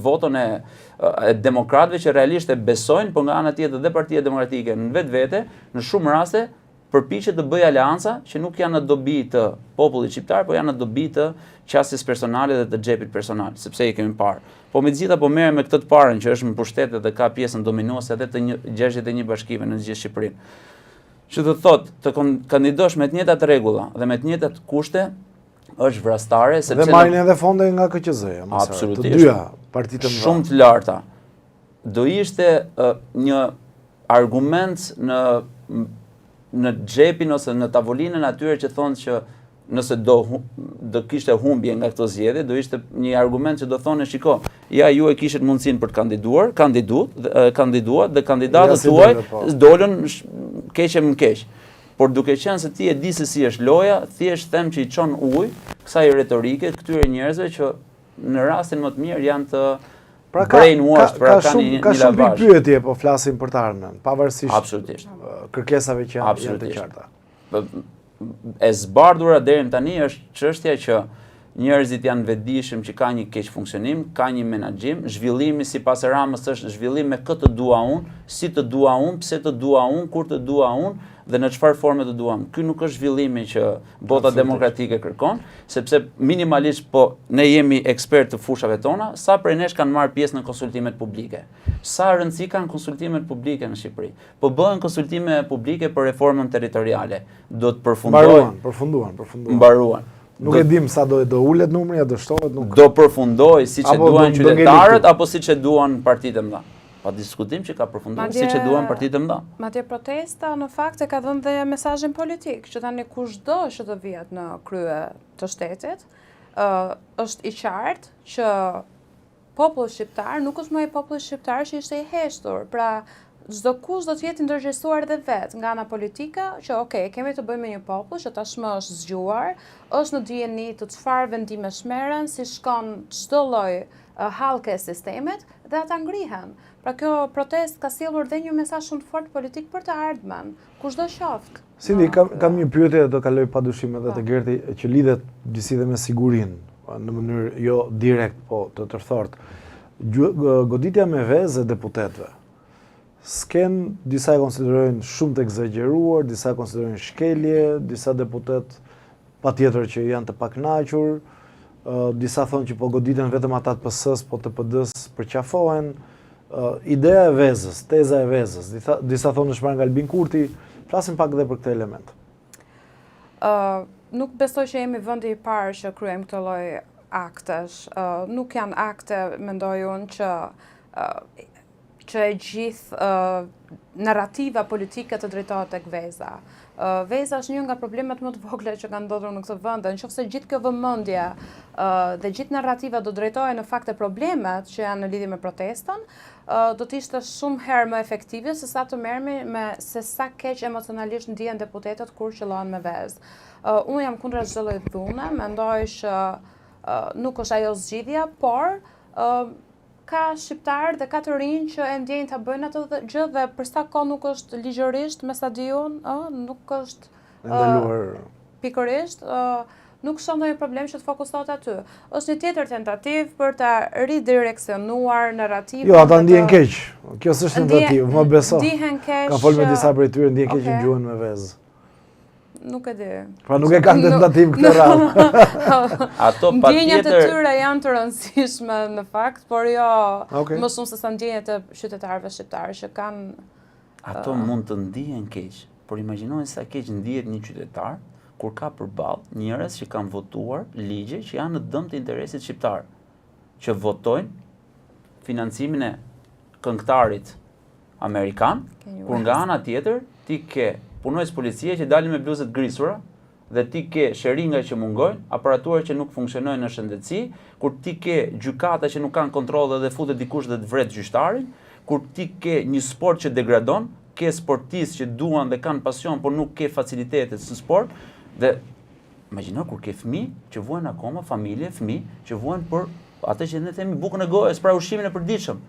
votën e demokratëve që realisht e besojnë, por nga ana tjetër dhe Partia Demokratike në vetvete, në shumë raste përpiqet të bëjë aleanca që nuk janë në dobi të popullit shqiptar, por janë në dobi të qasjes personale dhe të xhepit personal, sepse i kemi parë. Po megjithatë po merrem me këtë të parën që është në pushtet dhe ka pjesën dominuese edhe të 61 bashkive në gjithë Shqipërinë. Që do thotë të kandidosh me të njëjtat rregulla dhe me të njëjtat kushte është vrastare, sepse dhe marrin edhe fonde nga KQZ-ja, absolutisht, të dyja partitë më shumë të larta. Do ishte një argument në xhepin ose në tavolinën atyre që thonë që nëse do kishte humbje nga këto zgjedhje, do ishte një argument që do thonë, shiko, ja ju e kishit mundësinë për të kandiduat dhe kandidatët tuaj dolën keqe më keq. Por duke qenë se ti e di se si është loja, thjesht them që i çon ujë kësaj retorike këtyre njerëzve që në rastin më të mirë janë të brainwashed, kanë ka shumë pyetje, po flasim për të ardhmen, pavarësisht absolutisht kërkesave që janë të qarta. E zbardhura deri tani është çështja që njerëzit janë vetëdijshëm që ka një keq funksionim, ka një menaxhim, zhvillimi sipas Ramës është zhvillim me këtë dua unë, si të dua unë, pse të dua unë, kur të dua unë dhe në çfarë forme të duam. Ky nuk është zhvillimi që bota demokratike kërkon, sepse minimalisht ne jemi ekspert të fushave tona, sa prej nesh kanë marrë pjesë në konsultimet publike. Sa rëndësi kanë konsultimet publike në Shqipëri? Po bëhen konsultime publike për reformën territoriale. Do të përfunduan. Mbaruan. Nuk e dim sa do ulet numri, do shtohet, nuk. Do përfundoj siç e duan qytetarët apo siç e duan partitë e mëdha. Pa diskutim që ka përfunduar siç e duan partitë e mëdha. Madje protesta në fakt e ka dhënë dhe mesazhin politik, që tani kushdo që të vihet në krye të shtetit, është i qartë që populli shqiptar nuk është më i populli shqiptar që ishte i heshtur. Pra çdo kush do të jetë ndërgjegjësuar dhe vet nga ana politike, që okay, kemi të bëjmë me një popull që tashmë është zgjuar, është në dijeni të çfarë vendimesh merren, si shkon çdo lloj hallke e sistemet dhe ata ngrihen. Pra kjo protest ka sjellur dhe një mesazh shumë të fortë politik për të ardhmen, kushdo qoftë. Sindi, kam një pyetje do kaloj padyshim edhe te Gerti që lidhet disi dhe me sigurinë, në mënyrë jo direkt, po të tërthort. Goditja me vezë e deputetëve. S'ken, disa e konsiderojnë shumë të egzageruar, disa e konsiderojnë shkelje, disa deputet patjetër që janë të pakënaqur, disa thonë që po goditen vetëm ata të PS-s, po të PD-s përqafohen. Ideja e vezës, teza e vezës, disa thonë është marrë nga Albin Kurti, flasim pak edhe për këtë element. Nuk besoj që jemi vendi i parë që kryejmë këtë lloj aktesh. Nuk janë akte, mendoj unë, që e gjithë narrativa politike të drejtohet tek veza. Veza është një nga problemet më të vogla që kanë ndodhur në këtë vend. Nëse gjithë kjo vëmendje dhe gjithë narrativa do drejtohej në fakt te problemet që janë në lidhje me protestën, do të ishte shumë herë më efektive se sa të merremi me se sa keq emocionalisht ndihen deputetët kur qellohen me vezë. Unë jam kundër çdo lloji dhune, mendoj që nuk është ajo zgjidhja, por ka shqiptarë dhe ka të rinj që e ndjejnë ta bëjnë atë gjë dhe për sa kohë nuk është ligjërisht, me sa di unë, nuk është ndaluar pikërisht, nuk shoh ndonjë problem që të fokusohet aty. Është një tjetër tentativë për ta ridireksionuar narrativën. Jo, ata ndihen keq. Kjo s'është tentativë, më beso. Ndihen keq. Ka folur me disa prej tyre, ndihen keq që ngjuhen me vezë. Nuk e di. Pra nuk e kanë tentativë këtë radhë. Ndjenjat e tyre janë të rëndësishme në fakt, por jo më shumë se sa ndjenjat e qytetarëve shqiptarë që kanë. Ato mund të ndihen keq, por imagjinoni sa keq ndihet një qytetar kur ka përballë njerëz që kanë votuar ligje që janë në dëm të interesit shqiptar, që votojnë financimin e këngëtarit amerikan, kur nga ana tjetër ti ke punojës policie që dalin me bluzet grisura dhe ti ke sheringa që mungojnë, aparatura që nuk funksionojnë në shëndetësi, kur ti ke gjykata që nuk kanë kontroll dhe futet dikush dhe të vret gjyqtarin, kur ti ke një sport që degradon, ke sportistë që duan dhe kanë pasion, por nuk ke facilitetet së sport, dhe imagjino kur ke fëmijë që vuajnë akoma, familje, fëmijë që vuajnë për atë që ne themi bukën e gojës, pra ushqimin e përditshëm.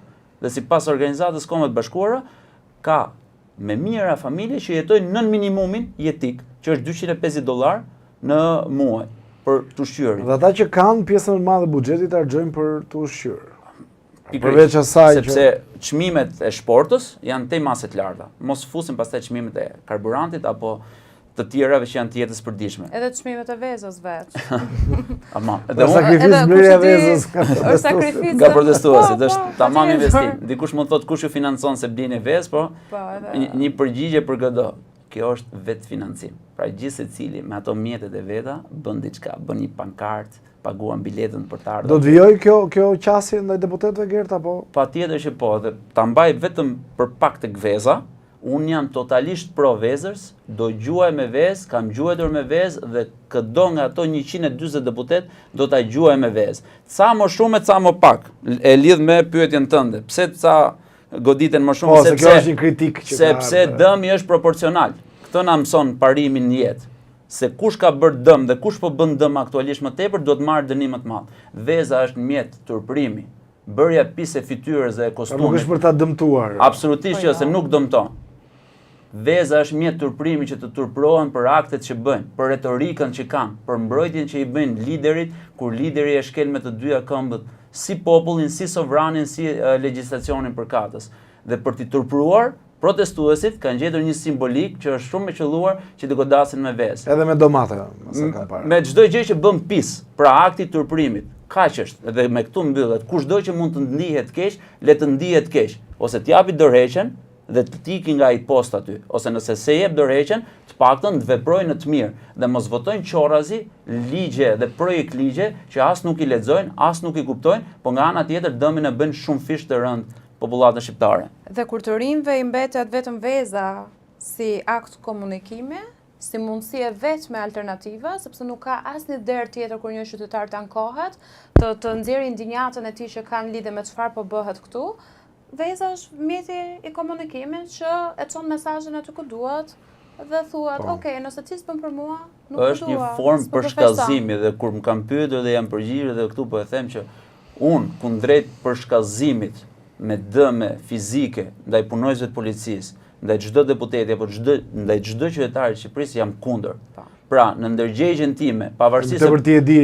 Dhe sipas Organizatës Kombeve të Bashkuara, ka me mijëra familje që jetojnë nën minimumin jetik, që është $250 në muaj për të ushqyer. Dhe ata që kanë pjesën më të madhe e buxhetit harxojnë për të ushqyer. Përveç asaj sepse çmimet e shportës janë te maset larta. Mos fusim pastaj çmimet e karburantit apo të tjerave që janë të jetës përditshme. Edhe çmimet e vezës veç. Ama, edhe sakrificë blerja e vezës nga protestuesit, është tamam investim. Dikush mund të thotë kush ju financon se blini vezë, po një përgjigje për GDO. Kjo është vetë financim. Pra gjithë secili me ato mjetet e veta bën diçka, bën një pankartë, paguan biletën për të ardhur. Do të vijoj kjo qasje ndaj deputetëve Gert apo? Patjetër që po, dhe ta mbaj vetëm për pak tek veza, unë jam totalisht pro vezës, do gjuaj me vezë, kam gjuajtur me vezë dhe këdo nga ato 140 deputet do ta gjuaj me vezë. Ca më shumë e ca më pak, e lidh me pyetjen tënde. Pse ca goditen më shumë? Se kjo është një kritik që sepse dëmi është proporcional. Këtë na mëson parimin në jetë. Se kush ka bërë dëm dhe kush po bën dëm aktualisht më tepër do të marrë dënim më të madh. Veza është mjet turprimi. Bërja pisë e fytyrës dhe e kostumit. Nuk është për ta dëmtuar. Absolutisht jo, se nuk dëmton. Veza është mjet turprimi që të turprohen për aktet që bëjnë, për retorikën që kanë, për mbrojtjen që i bëjnë liderit, kur lideri e shkel me të dyja këmbët, si popullin, si sovranin, si legjislacionin përkatës. Dhe për t'i turpruar, protestuesit kanë gjetur një simbolik që është shumë e qelluar që të godasin me vezë. Edhe me domate, me çdo gjë që bën pis, pra akti i turprimit. Kaq është, dhe me këtu mbyllet. Kushdo që mund të ndihet keq, le të ndihet keq, ose t'japi dorëheqjen dhe të tiki nga ai post aty, ose nëse se jep dorëheqjen, të paktën të veprojnë në të mirë dhe mos votojnë qorrazi ligje dhe projekt ligje që as nuk i lexojnë, as nuk i kuptojnë, por nga ana tjetër dëmin e bëjnë shumë fish të rënd popullatën shqiptare. Dhe kur të rinjve i mbetet vetëm veza si akt komunikimi, si mundësi e vetme alternativa, sepse nuk ka asnjë derë tjetër kur një qytetar të ankohet, të nxjerrë indinjatën e tij që kanë lidhje me çfarë po bëhet këtu. Veza është mjeti i komunikimit që e çon mesazhin aty ku duhet dhe thuat, "Okej, nëse ti s'bën për mua, nuk do dua." Është një formë përshkallëzimi dhe kur më kanë pyetur dhe jam përgjigjur dhe këtu po e them që unë kundrejt përshkallëzimit me dëme fizike ndaj punojësve të policisë, ndaj çdo deputeti apo ndaj çdo qytetari të Shqipërisë jam kundër. Pra, në ndërgjegjen time, pavarësisht se për ti e di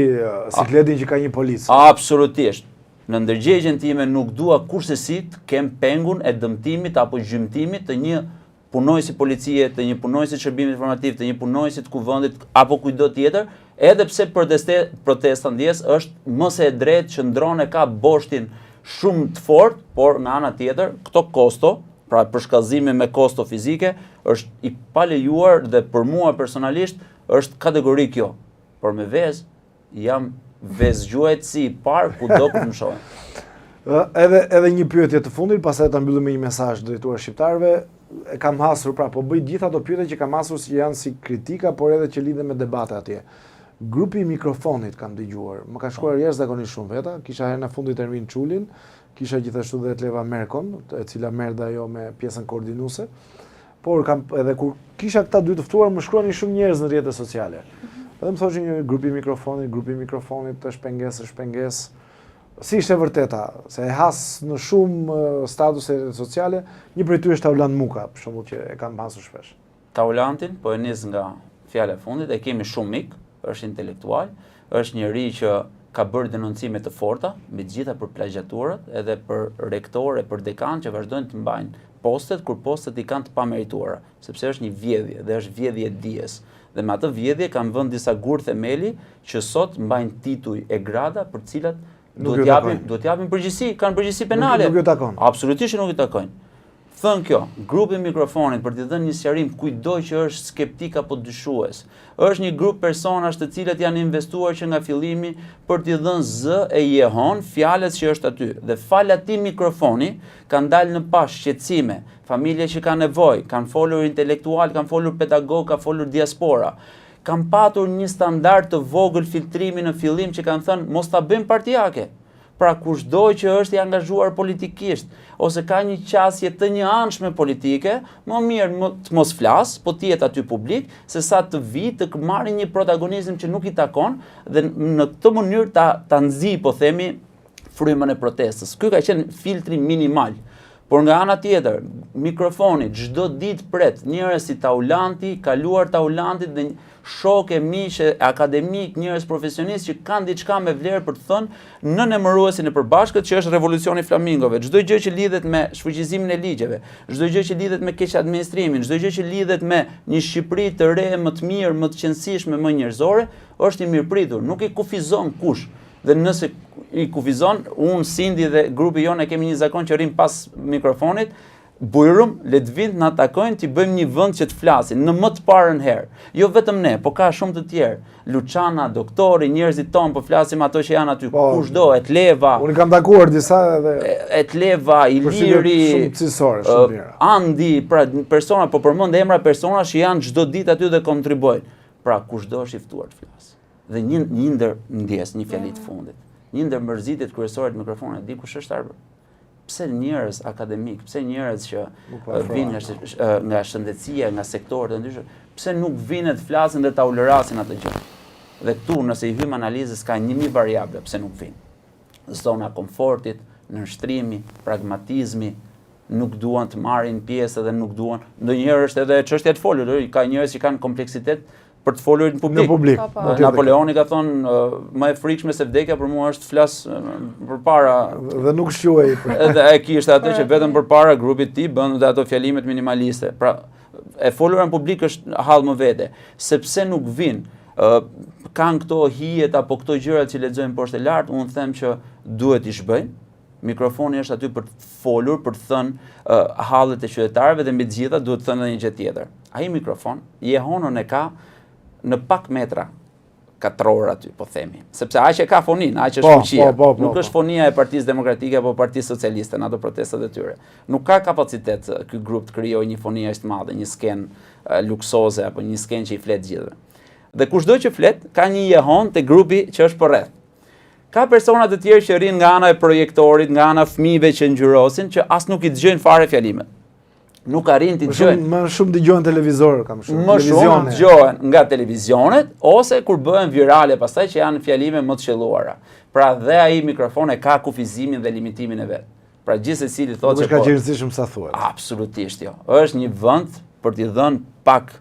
sikletin që ka një policë. Absolutisht. Në ndërgjegjen time nuk dua kurrësi të kem pengun e dëmtimit apo gjymtimit të një punojësi policie, të një punojësi të shërbimit informativ, të një punojësi të kuvendit apo kujdo tjetër, edhe pse protesta ndjes është më se e drejtë që ndron e ka boshtin shumë të fortë, por nga ana tjetër këto kosto, pra përshkallëzimi me kosto fizike, është i palejuar dhe për mua personalisht është kategori kjo. Por me vezë jam vezgjuajtësi i parë kudo ku më shohin. Edhe një pyetje të fundit, pastaj ta mbyllim me një mesazh drejtuar shqiptarëve. E kam hasur, pra po bëj gjithë ato pyetje që kam hasur që janë si kritika, por edhe që lidhen me debate atje. Grupi i mikrofonit kam dëgjuar. Më ka shkuar jashtëzakonisht shumë veta. Kisha herën e fundit Ervin Çulin, kisha gjithashtu dhe Tleva Merkon, e cila merr dhe ajo me pjesën koordinuese. Por kam edhe kur kisha këta dy të ftuar, më shkruanin shumë njerëz në rrjetet sociale. Edhe më thoshin një grupi i mikrofonit është pengesë. Si ishte vërteta, se e has në shumë statuse sociale, një prej tyre është Taulant Muka, për shembull që e kam hasur shpesh. Taulantin, po e nis nga fjala e fundit, e kemi shumë mik, është intelektual, është njëri që ka bërë denoncime të forta, me gjitha për plagjaturët, edhe për rektorë, për dekan që vazhdojnë të mbajnë postet, kur postet i kanë të pamerituara, sepse është një vjedhje dhe është vjedhje e dijes. Dhe me atë vjedhje kanë vënë disa gur themeli që sot mbajnë tituj e grada për cilat duhet japin përgjegjësi, kanë përgjegjësi penale. Nuk ju takon. Absolutisht nuk ju takojnë. Thënë kjo, grupi i mikrofonit për t'i dhënë një sqarim kujdo që është skeptik apo dyshues. Është një grup personash të cilët janë investuar që nga fillimi për t'i dhënë zë e jehon fjalës që është aty. Dhe fal atij mikrofoni kanë dalë në pas shqetësime, familje që kanë nevojë, kanë folur intelektual, kanë folur pedagog, kanë folur diaspora. Kanë patur një standard të vogël filtrimi në fillim që kanë thënë mos ta bëjmë partijake. Pra kushdo që është i angazhuar politikisht, ose ka një qasje të një anshme politike, më mirë të mos flas, po t'jetë aty publik, se sa të vi të marrë një protagonizëm që nuk i takon, dhe në këtë mënyrë ta nxi, po themi, frymën e protestës. Ky ka qenë filtri minimal. Por nga ana tjetër, mikrofoni çdo ditë pret njerëz si Taulanti, kaluar Taulantit dhe shok e miq akademik, njerëz profesionistë që kanë diçka me vlerë për të thënë në emëruesin e përbashkët që është revolucioni flamingove. Çdo gjë që lidhet me shfuqizimin e ligjeve, çdo gjë që lidhet me keq administrimin, çdo gjë që lidhet me një Shqipëri të re, më të mirë, më të qëndësishme, më njerëzore, është i mirëpritur, nuk i kufizon kush. Dhe nëse i kufizon, unë, Sindi dhe grupi jonë e kemi një zakon që rrim pas mikrofonit, bujrum, le të vinë na takojnë, t'i bëjmë një vend që të flasin në më të parën herë. Jo vetëm ne, po ka shumë të tjerë. Luçana, doktori, njerëzit tonë, po flasim ato që janë aty kushdo, Etleva. Unë kam takuar disa edhe Etleva, Iliri, shumë cilësore, shumë mira. Andi, pra persona, po përmend emra persona që janë çdo ditë aty dhe kontribojnë. Pra kushdo është i ftuar të flasë. Dhe një ndër ndjes, një fjali të fundit. Një ndër mërzitjet kryesore të mikrofonit, di kush është Arbër? Pse njerëz akademik, pse njerëz që vinë nga shëndetësia, nga sektorët e ndryshëm, pse nuk vinë të flasin dhe ta ulërasin atë gjë? Dhe këtu, nëse i hym analizës, ka 1000 variable pse nuk vinë. Zona komfortit, nënshtrimi, pragmatizmi, nuk duan të marrin pjesë dhe nuk duan. Ndonjëherë është edhe çështja e folur, ka njerëz që kanë kompleksitet për të folur në publik. Napoleoni ka thonë, më e frikshme se vdekja për mua është të flas përpara. Dhe nuk shquej. Edhe ai kishte atë që vetëm përpara grupit të tij bën ato fjalimet minimaliste. Pra, e folura në publik është hall më vete, sepse nuk vin. Kanë këto hijet apo këto gjërat që lexojmë poshtë e lart, unë them që duhet i shbëjnë. Mikrofoni është aty për të folur, për të thënë hallet e qytetarëve dhe mbi të gjitha duhet të thënë edhe një gjë tjetër. Ai mikrofon, jehonën e ka në pak metra katror aty, po themi. Sepse aq e ka fonin, aq është fuqia. Nuk është fonia e Partisë Demokratike apo Partisë Socialiste në ato protestat e tyre. Nuk ka kapacitet ky grup të krijojë një foni aq të madhe, një skenë luksoze apo një skenë që i flet gjithëve. Dhe kushdo që flet ka një jehon te grupi që është përreth. Ka persona të tjerë që rrinë nga ana e projektorit, nga ana fëmijëve që ngjyrosin, që as nuk i dëgjojnë fare fjalimet. Nuk arrin të dëgjojnë. Më shumë dëgjojnë televizor, kam shumë. Më shumë dëgjojnë nga televizionet ose kur bëhen virale pastaj që janë fjalime më të qelluara. Pra dhe ai mikrofon e ka kufizimin dhe limitimin e vet. Pra gjithsesi thotë se nuk është kaq e rëndësishëm sa thuhet. Absolutisht jo. Është një vend për t'i dhënë pak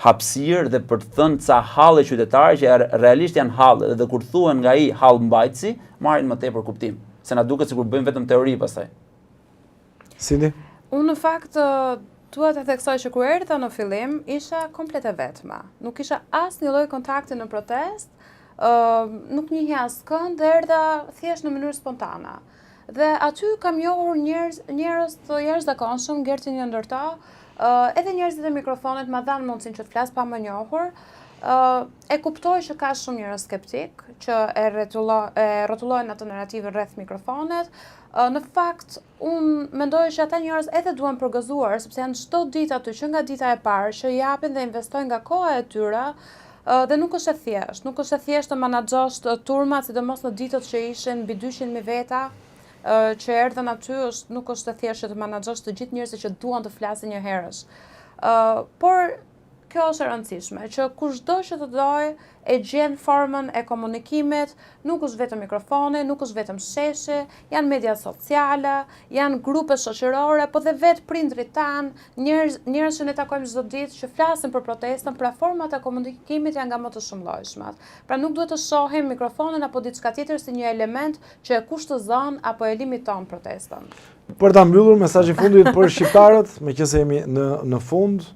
hapësirë dhe për të thënë ca halle qytetare që realisht janë halle dhe kur thuhen nga ai hall mbajtësi, marrin më tepër kuptim, se na duket sikur bëjmë vetëm teori pastaj. Sindi? Unë në fakt duhet të theksoj që kur erdha në fillim isha komplet e vetma. Nuk isha asnjë lloj kontakti në protest, nuk njihja askënd dhe erdha thjesht në mënyrë spontane. Dhe aty kam njohur njerëz të jashtëzakonshëm, Gertin një ndër ta, edhe njerëzit e mikrofonit ma dhanë mundësinë që të flas pa më njohur. E kuptoj që ka shumë njerëz skeptik që e rrotullojnë atë narrativin rreth mikrofonit. Në fakt, unë mendoj që ata njerëz edhe duhen përgëzuar, sepse janë çdo ditë aty që nga dita e parë që japin dhe investojnë nga koha e tyre, dhe nuk është e thjeshtë të menaxhosh turmat, sidomos në ditët që ishin mbi 200.000 veta që erdhën aty, nuk është e thjeshtë të menaxhosh të gjithë njerëzit që duan të flasin një herësh. Por kjo është e rëndësishme, që kushdo që të dojë e gjen formën e komunikimit, nuk është vetëm mikrofoni, nuk është vetëm sheshi, janë media sociale, janë grupe shoqërore, po dhe vetë prindrit tanë, njerëz që ne takojmë çdo ditë që flasin për protestën, pra format e komunikimit janë nga më të shumëllojshmet. Pra nuk duhet të shohim mikrofonin apo diçka tjetër si një element që e kushtozon apo e limiton protestën. Për ta mbyllur mesazhin fundit për shqiptarët, meqense jemi në fund,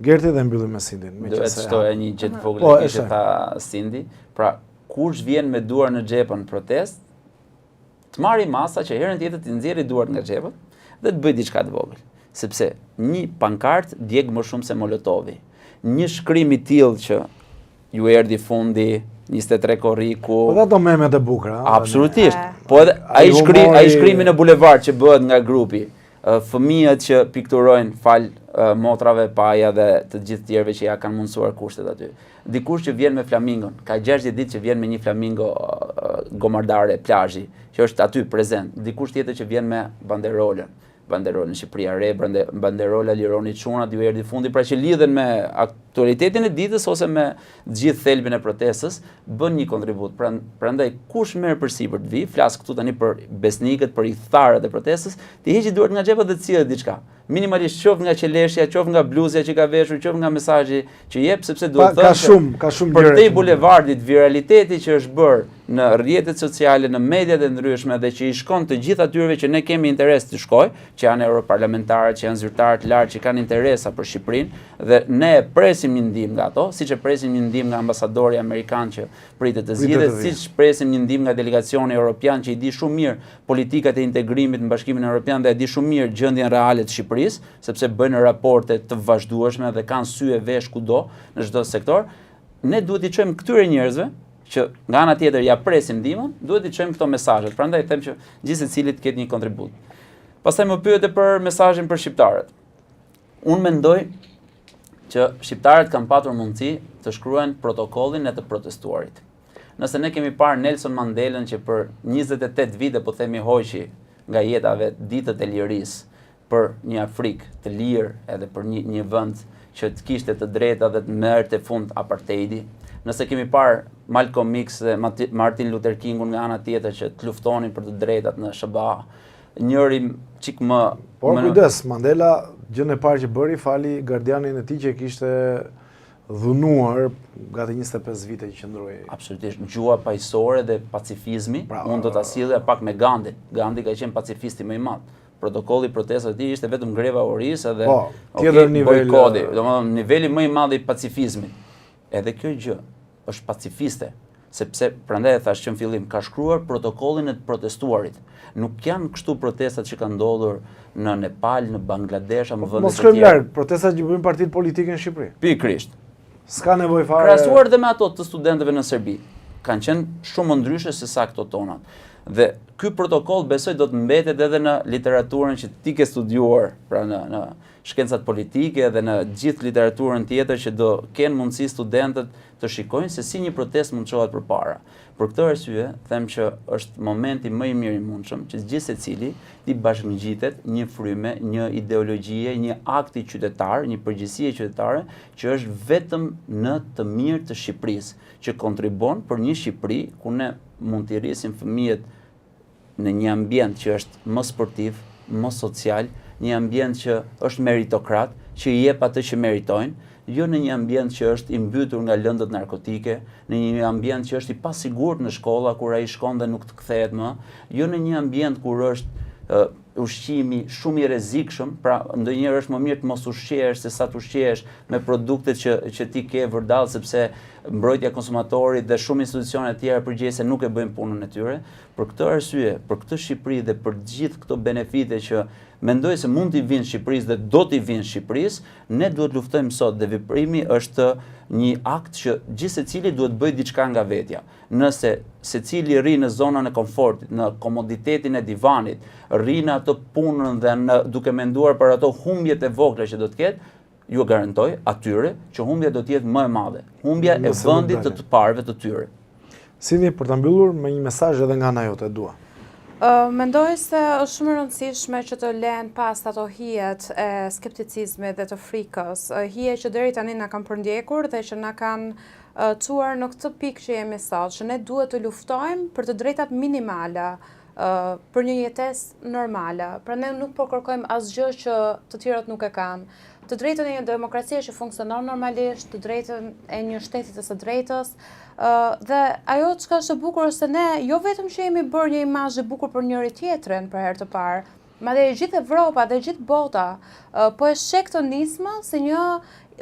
Gerti dhe mbyllim me Sindin. Duhet të shtoja një gjë të vogël që tha Sindi. Pra, kush vjen me duar në xhepën protest, të marrë masa që herën tjetër të nxjerrë duart nga xhepët dhe të bëj diçka të vogël. Sepse një pankart djeg më shumë se Molotovi. Një shkrim i tillë që ju erdhi fundi 23 korriku. Po ato memet e bukura. Absolutisht. Po edhe ai shkrimi në bulevard që bëhet nga grupi. Fëmijët që pikturojnë fal motrave, paja dhe të gjithë tjerëve që ja kanë mundësuar kushtet aty. Dikush që vjen me flamingon, ka 60 ditë që vjen me një flamingo gomardare plazhi, që është aty prezent. Dikush tjetër që vjen me banderolën Shqipëria Re, banderola Lironi Çunat, ju erdhi fundi, pra që lidhen me aktualitetin e ditës ose me gjithë thelbin e protestës, bën një kontribut. Prandaj kush merr përsipër të vi, flas këtu tani për besnikët, për idhtarët e protestës, ti heqi duart nga xhepet dhe të cilët diçka. Minimalisht qof nga qeleshja, qof nga bluzja që ka veshur, qof nga mesazhi që jep, sepse duhet të thonë ka shumë për te bulevardit, viraliteti që është bërë në rrjetet sociale, në mediat e ndryshme dhe që i shkon të gjithë atyre që ne kemi interes të shkoj, që janë europarlamentarët, që janë zyrtarë të lartë, që kanë interesa për Shqipërinë dhe ne presim një ndihmë nga ato, siç e presim një ndihmë nga ambasadori amerikan që pritet të zgjidhet, siç presim një ndihmë nga delegacioni evropian që i di shumë mirë politikat e integrimit në Bashkimin Evropian dhe e di shumë mirë gjendjen reale të Shqipërisë, sepse bëjnë raporte të vazhdueshme dhe kanë sy e vesh kudo në çdo sektor. Ne duhet i çojmë këtyre njerëzve që nga ana tjetër ja presim ndihmën, duhet i çojmë këto mesazhe. Prandaj them që gjithë secili të ketë një kontribut. Pastaj më pyete për mesazhin për shqiptarët. Unë mendoj që shqiptarët kanë patur mundësi të shkruajnë protokollin e të protestuarit. Nëse ne kemi parë Nelson Mandelën që për 28 vite po themi hoqi nga jeta vet ditët e lirisë për një Afrikë të lirë edhe për një vend që të kishte të drejta dhe të merrte fund apartheidi. Nëse kemi parë Malcolm X dhe Martin Luther Kingun nga ana tjetër që të luftonin për të drejtat në SBA, njëri çik më... Por kujdes, Mandela gjën e parë që bëri fali gardianin e tij që kishte dhunuar gati 25 vite që qëndroi. Absolutisht, gjua paqësore dhe pacifizmi, unë do ta sillja pak me Gandhi. Gandhi ka qenë pacifisti më i madh. Protokolli i protestave të tij ishte vetëm greva orisë dhe tjetër nivel bojkoti, domethënë niveli më i madh i pacifizmit. Edhe kjo gjë është pacifiste, sepse prandaj e thash që në fillim ka shkruar protokollin e të protestuarit. Nuk janë kështu protestat që kanë ndodhur në Nepal, në Bangladesh, më vende të tjera. Mos shkojmë larg, protestat që bëjnë partitë politike në Shqipëri. Pikërisht. S'ka nevojë fare. Krahasuar dhe me ato të studentëve në Serbi, kanë qenë shumë ndryshe se sa këto tonat. Dhe ky protokoll besoj do të mbetet edhe në literaturën që ti ke studiuar, pra në shkencat politike dhe në gjithë literaturën tjetër që do kenë mundësi studentët të shikojnë se si një protestë mund të çohet përpara. Për këtë arsye, them që është momenti më i mirë i mundshëm që gjithë secili të bashkëngjitet një fryme, një ideologjie, një akti qytetar, një përgjegjësie qytetare që është vetëm në të mirë të Shqipërisë, që kontribon për një Shqipëri ku ne mund të rrisim fëmijët në një ambient që është më sportiv, më social, një ambient që është meritokrat, që i jep atë që meritojnë, jo në një ambient që është i mbytur nga lëndët narkotike, në një ambient që është i pasigurt në shkolla kur ai shkon dhe nuk të kthehet më, jo në një ambient kur është ushqimi shumë i rrezikshëm, pra ndonjëherë është më mirë të mos ushqehesh se sa të ushqehesh me produktet që ti ke vërdall, sepse mbrojtja e konsumatorit dhe shumë institucione të tjera përgjegjëse nuk e bëjnë punën e tyre. Për këtë arsye, për këtë Shqipëri dhe për gjithë këto benefite që mendoj se mund t'i vinë Shqipërisë dhe do t'i vinë Shqipërisë, ne duhet luftojmë sot dhe veprimi është një akt që gjithë secili duhet bëjë diçka nga vetja. Nëse secili rri në zonën e komfortit, në komoditetin e divanit, rri në ato punën dhe duke menduar për ato humbjet e vogla që do të ketë, ju garantoj atyre që humbja do të jetë më e madhe. Humbja e vendit të parëve të tyre. Sini, për ta mbyllur me një mesazh edhe nga ana jote dua. Mendoj se është shumë e rëndësishme që të lënë pas ato hijet e skepticizmit dhe të frikës, hije që deri tani na kanë përndjekur dhe që na kanë çuar në këtë pikë që jemi sot, që ne duhet të luftojmë për të drejtat minimale, për një jetesë normale. Pra ne nuk po kërkojmë asgjë që të tjerët nuk e kanë. Të drejtën e një demokracie që funksionon normalisht, të drejtën e një shteti të së drejtës, dhe ajo çka është e bukur është se ne jo vetëm që jemi bërë një imazh e bukur për njëri tjetrin për herë të parë, madje gjithë Evropa dhe gjithë bota po e sheh këtë nismë si një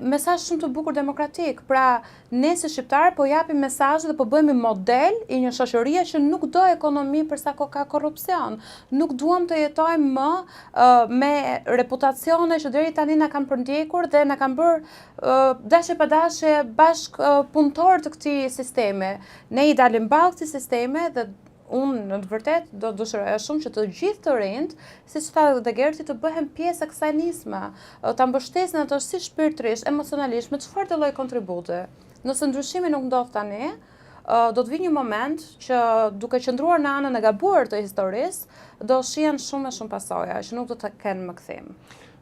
mesazh shumë të bukur demokratik. Pra, ne si shqiptarë po japim mesazh dhe po bëhemi model i një shoqërie që nuk do ekonomi përsa ka korrupsion. Nuk duam të jetojmë më me reputacione që deri tani na kanë përndjekur dhe na kanë bërë dashje pa dashje bashkëpunëtor të këtij sistemi. Ne i dalim ballë këtij sistemi dhe unë në të vërtet do dëshiroja shumë që të gjithë të rinjt, siç tha dhe Gerti, të bëhen pjesë e kësaj nisme, ta mbështesin ato si shpirtërisht, emocionalisht, me çfarë lloj kontributi. Nëse ndryshimi nuk ndodh tani, do të vijë një moment që duke qëndruar në anën e gabuar të historisë, do shihen shumë e shumë pasoja që nuk do të kenë më kthim.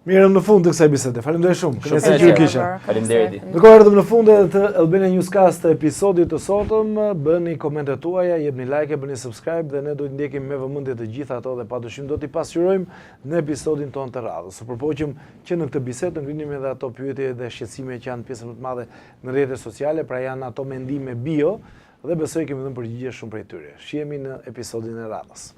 Mirëm në fund të kësaj bisede. Faleminderit shumë. Kënaqësi që ju kisha. Faleminderit. Ndërkohë erdhëm në fund të Albania Newscast të episodit të sotëm. Bëni komentet tuaja, jepni like, bëni subscribe dhe ne do të ndjekim me vëmendje të gjitha ato dhe padyshim do t'i pasqyrojmë në episodin tonë të radhës. Së përpoqëm që në këtë bisedë ngrinim edhe ato pyetje dhe shqetësime që janë pjesë më të madhe në rrjetet sociale, pra janë ato mendime bio dhe besoj kemi dhënë përgjigje shumë prej tyre. Shihemi në episodin e radhës.